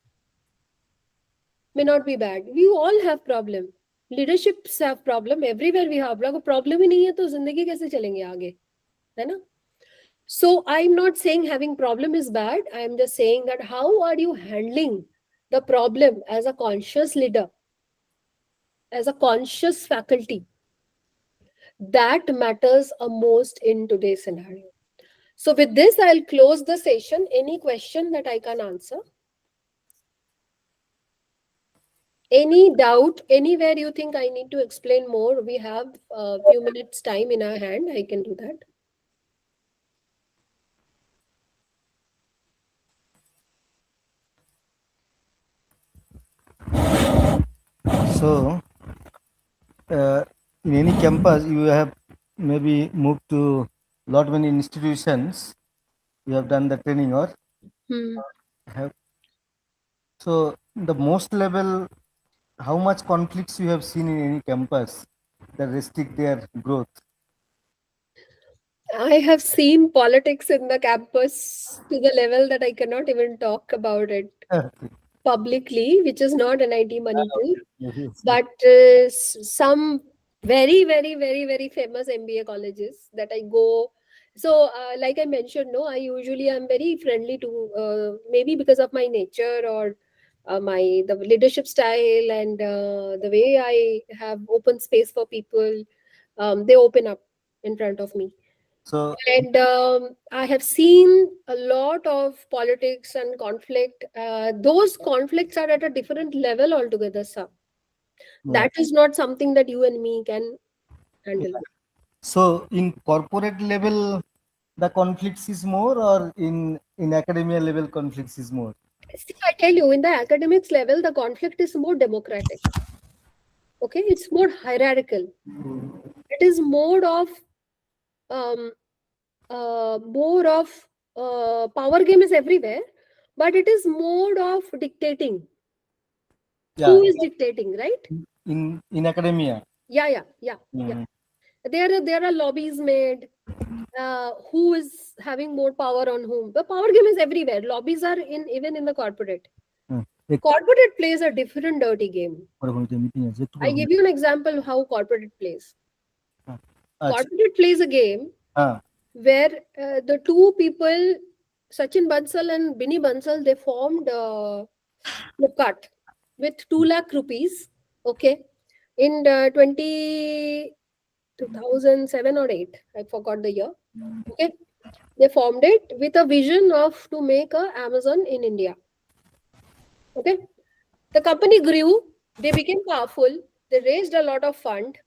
may not be bad. We all have problem. Leaderships have problem. Everywhere we have problem. Problem ही नहीं है तो जिंदगी कैसे चलेंगे आगे, है ना? So I'm not saying having problem is bad. I'm just saying that how are you handling the problem as a conscious leader, as a conscious faculty? That matters a most in today's scenario. So with this, I'll close the session. Any question that I can answer? Any doubt, anywhere you think I need to explain more? We have a few minutes time in our hand. I can do that. So, in any campus, you have maybe moved to lot many institutions you have done the training or Hmm. have. So the most level, how much conflicts you have seen in any campus that restrict their growth? I have seen politics in the campus to the level that I cannot even talk about it Okay. publicly, which is not NIT Manipur, Yes, yes, yes. but some very, very, very, very famous MBA colleges that I go. So, like I mentioned, no, I usually am very friendly to maybe because of my nature or my the leadership style and the way I have open space for people. They open up in front of me, So and I have seen a lot of politics and conflict. Those conflicts are at a different level altogether, sir. yeah. That is not something that you and me can handle. So in corporate level, the conflicts is more, or in academia level, conflicts is more. See, I tell you, in the academics level, the conflict is more democratic. Okay, it's more hierarchical. It is um, more of power game is everywhere, but it is more of dictating. Yeah, Who is dictating, right? in academia. Yeah, yeah, yeah, yeah. Mm. There are lobbies made. Who is having more power on whom? The power game is everywhere. Lobbies are in even in the corporate. হুম, এক Corporate plays a different dirty game. পরে বলতে meeting আছে একটু I পরে give বলতে you an example of how corporate plays. হ্যাঁ, আচ্ছা Corporate plays a game হ্যাঁ where the two people, Sachin Bansal and Binny Bansal, they formed Flipkart with 2 lakh rupees. Okay, in 2007 or 8, I forgot the year. Okay, they formed it with a vision of to make a Amazon in India. Okay, the company grew, they became powerful, they raised a lot of fund,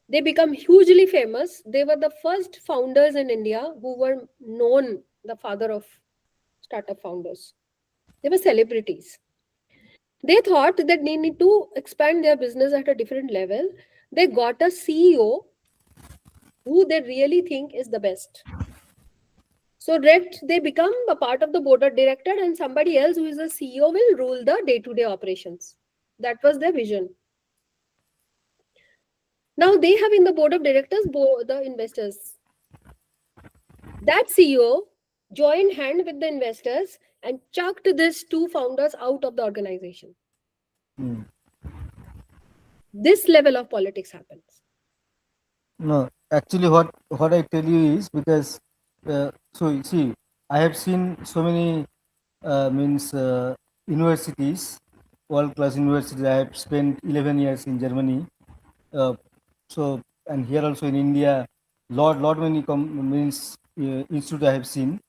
they become hugely famous. They were the first founders in India who were known, the father of startup founders. They were celebrities. They thought that they need to expand their business at a different level. They got a CEO who they really think is the best. So that they become a part of the board of director, and somebody else who is a CEO will rule the day-to-day operations. That was their vision. Now they have in the board of directors the investors. That CEO joined hand with the investors and chucked these two founders out of the organization. Hmm. This level of politics happens. No, actually, what I tell you is because so you see, I have seen so many means universities, world class universities. I have spent 11 years in Germany. Uh, so and here also in India, lot many means institute I have seen.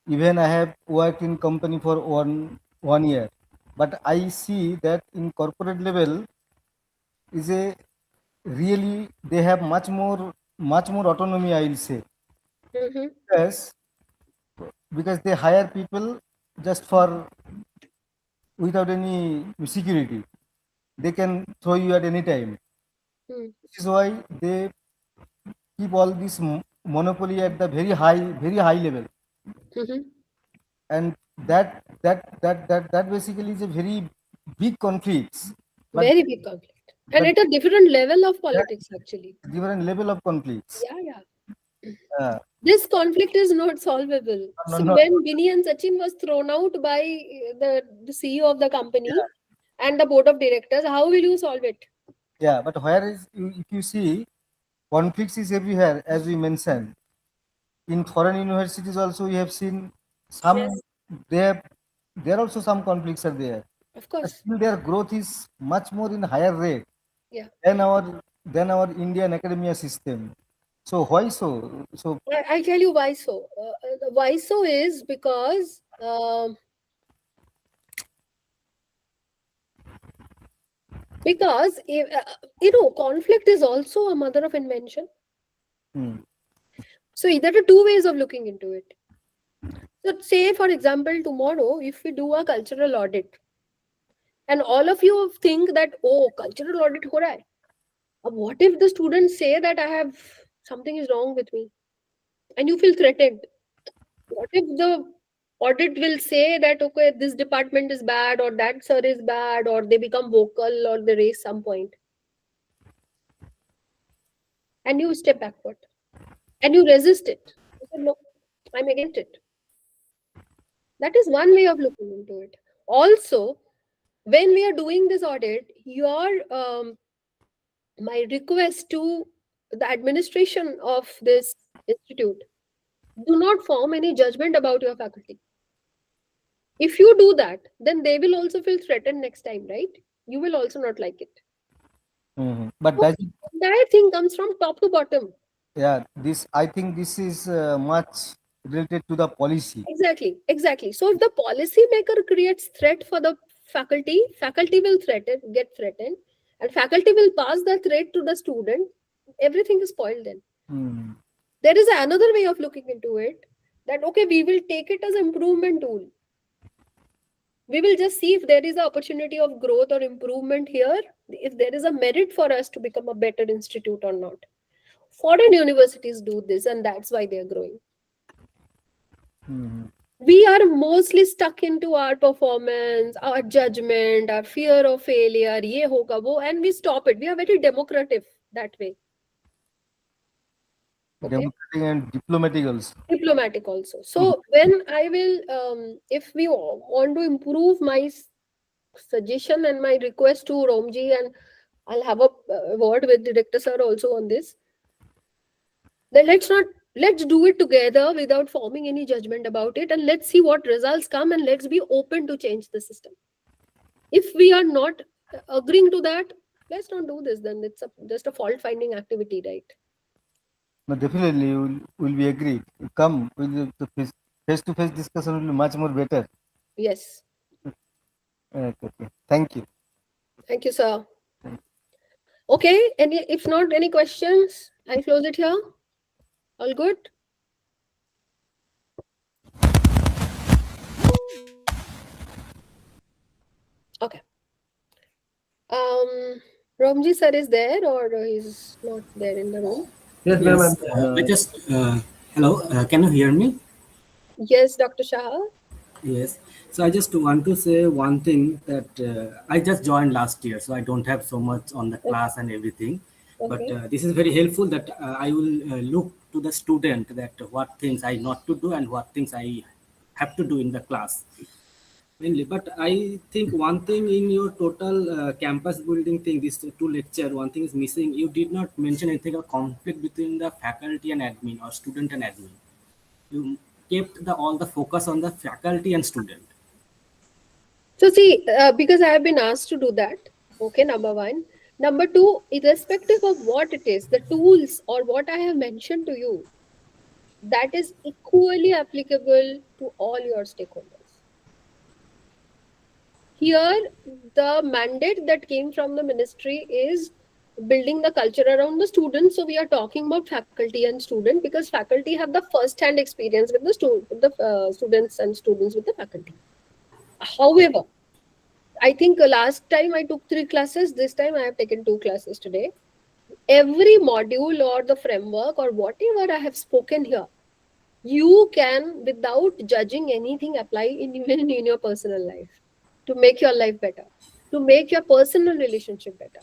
Even I have worked in company for one year, but I see that in corporate level is a really they have much more autonomy. I will say Mhm. because they hire people just for without any security. They can throw you at any time. Mm. This is why they keep all this monopoly at the very high level, Mhm. and that basically is a very big conflicts. But Very big conflict. And but at a different level of that politics, actually. different level of conflicts. Yeah, yeah. Uh, This conflict is not solvable. no, So no, when Binny and Sachin was thrown out by the CEO of the company and the board of directors, how will you solve it? yeah, but where is if you see conflicts is everywhere, as we mentioned. In foreign universities also we have seen some Yes, there there also some conflicts are there. of But course. still their growth is much more in higher rate Yeah. than our Indian academia system. So why so? So I'll tell you why so. Why so is because conflict is also a mother of invention. hmm, So there are two ways of looking into it. So say for example tomorrow if we do a cultural audit and all of you think that oh cultural audit ho raha hai. What if the students say that I have something is wrong with me? and you feel threatened. What if the audit will say that, okay, this department is bad, or that sir is bad, or they become vocal, or they raise some point, and you step backward and you resist it? You say, no, I'm against it. That is one way of looking into it. Also, when we are doing this audit, your my request to the administration of this institute, do not form any judgment about your faculty. If you do that, then they will also feel threatened next time, right? You will also not like it. But So does it, the entire thing comes from top to bottom. yeah, this, I think this is much related to the policy. Exactly, exactly. So if the policy maker creates threat for the faculty, faculty will get threatened, and faculty will pass the threat to the student. Everything is spoiled then. Hmm. There is another way of looking into it, that okay, we will take it as improvement tool. We will just see if there is an opportunity of growth or improvement here, if there is a merit for us to become a better institute or not. Foreign universities do this, and that's why they are growing. Hmm. We are mostly stuck into our performance, our judgment, our fear of failure, ye hoga wo, and we stop it. We are very democratic that way. Okay, Democratic and diplomatic also. diplomatic also. So when I will, if we want to improve my suggestion and my request to Romji, and I'll have a word with director sir also on this, then let's do it together without forming any judgment about it, and let's see what results come, and let's be open to change the system. If we are not agreeing to that, let's not do this. Then it's just a fault finding activity, right? No, definitely will be agreed. Come with the face to face discussion will be much more better. Yes. Okay. Thank you. Thank you, sir. Okay, any, if not any questions, I close it here. All good? Okay. Romji sir is there, or he's not there in the room? Yes, ma'am. Yes, I just hello. Can you hear me? Yes, Dr. Shah. Yes. So I just want to say one thing that I just joined last year, so I don't have so much on the Okay. class and everything. But Okay. this is very helpful that I will look to the student that what things I not to do and what things I have to do in the class mainly. But I think one thing in your total campus building thing, this two lecture, one thing is missing. You did not mention anything of conflict between the faculty and admin or student and admin. You kept all the focus on the faculty and student. So see, because I have been asked to do that. Okay, number one. Number two, irrespective of what it is, the tools or what I have mentioned to you, that is equally applicable to all your stakeholders. Here, the mandate that came from the ministry is building the culture around the students. So we are talking about faculty and student, because faculty have the first-hand experience with the students, and students with the faculty. However, I think last time I took 3 classes. This time I have taken 2 classes today. Every module or the framework or whatever I have spoken here, you can, without judging anything, apply even in your personal life to make your life better, to make your personal relationship better.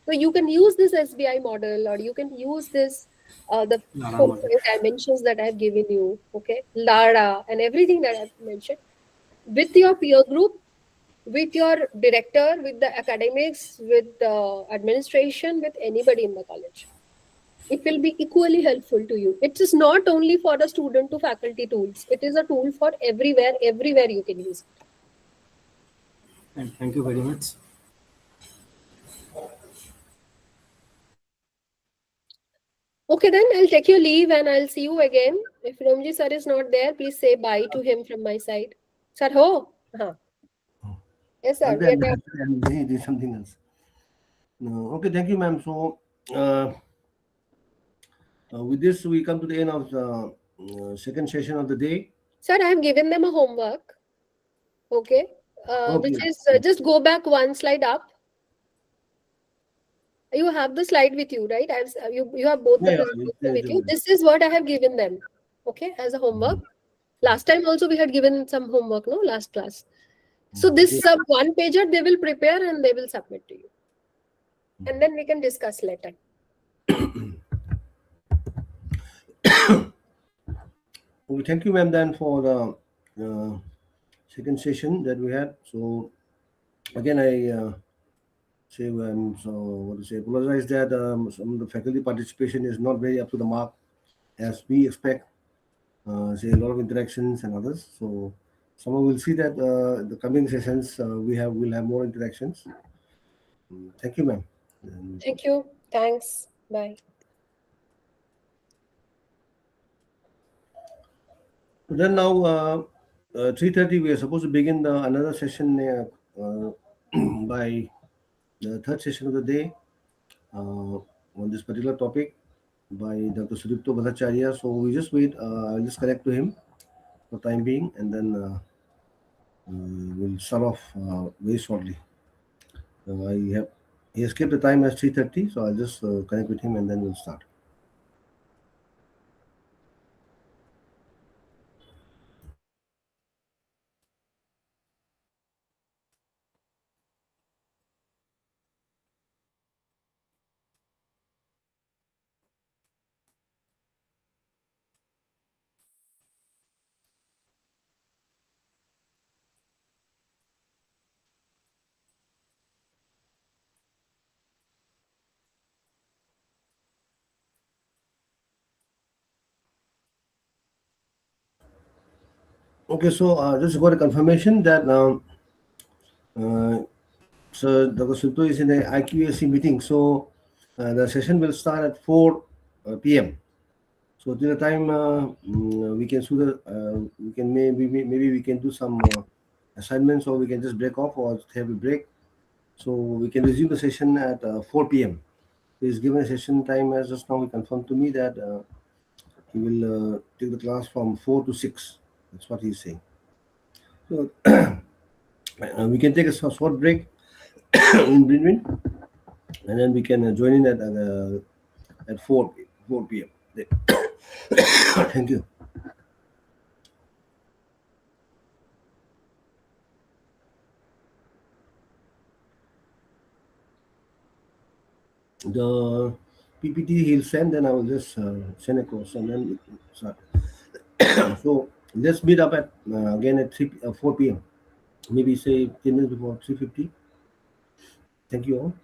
So you can use this SBI model, or you can use this the Lara 4 model. dimensions that I have given you, okay, Lara, and everything that I have mentioned, with your peer group, with your director, with the academics, with the administration, with anybody in the college. It will be equally helpful to you. It is not only for the student to faculty tools. It is a tool for everywhere you can use it. And thank you very much. Okay, then I'll take your leave and I'll see you again. If Romji sir is not there, please say bye to him from my side. Sir, ho? Yes, sir. We are done. I'm busy doing something else. No. Okay, thank you, ma'am. So, with this, we come to the end of the second session of the day. Sir, I have given them a homework. Okay. Which Okay. is just go back one slide up. You have the slide with you, right? You have both the Yeah, presentation yeah, with you. This is what I have given them. okay, as a homework. Last time also we had given some homework, no, last class. So this one pager they will prepare and they will submit to you, and then we can discuss later. Well, thank you, ma'am, then for the second session that we had. So again, I say so what to say, apologize that some of the faculty participation is not very up to the mark as we expect. Say a lot of interactions and others. So someone will see that the coming sessions will have more interactions. Thank you, ma'am. And Thank you. Thanks. Bye. then now 3:30 we are supposed to begin another session by the third session of the day on this particular topic by Dr. Sudipto Bhattacharya. So we just wait. I'll just connect to him for time being, and then we'll start off very shortly. He has kept the time as 3:30, so I'll just connect with him and then we'll start. Okay, so just got a confirmation that so Dr. Sudipto is in the IQAC meeting, so the session will start at 4 p.m. So till the time we can we can maybe we can do some assignments, or we can just break off or have a break. So we can resume the session at 4 p.m. He's given a session time as just now he confirmed to me that he will take the class from 4 to 6. That's what he's saying. So we can take a short break in between, and then we can join in at 4 p.m. Thank you. The PPT he'll send, then I will just send across, and then start. So let's meet up at again at 4 p.m. Maybe say 10 minutes before 3:50. Thank you all.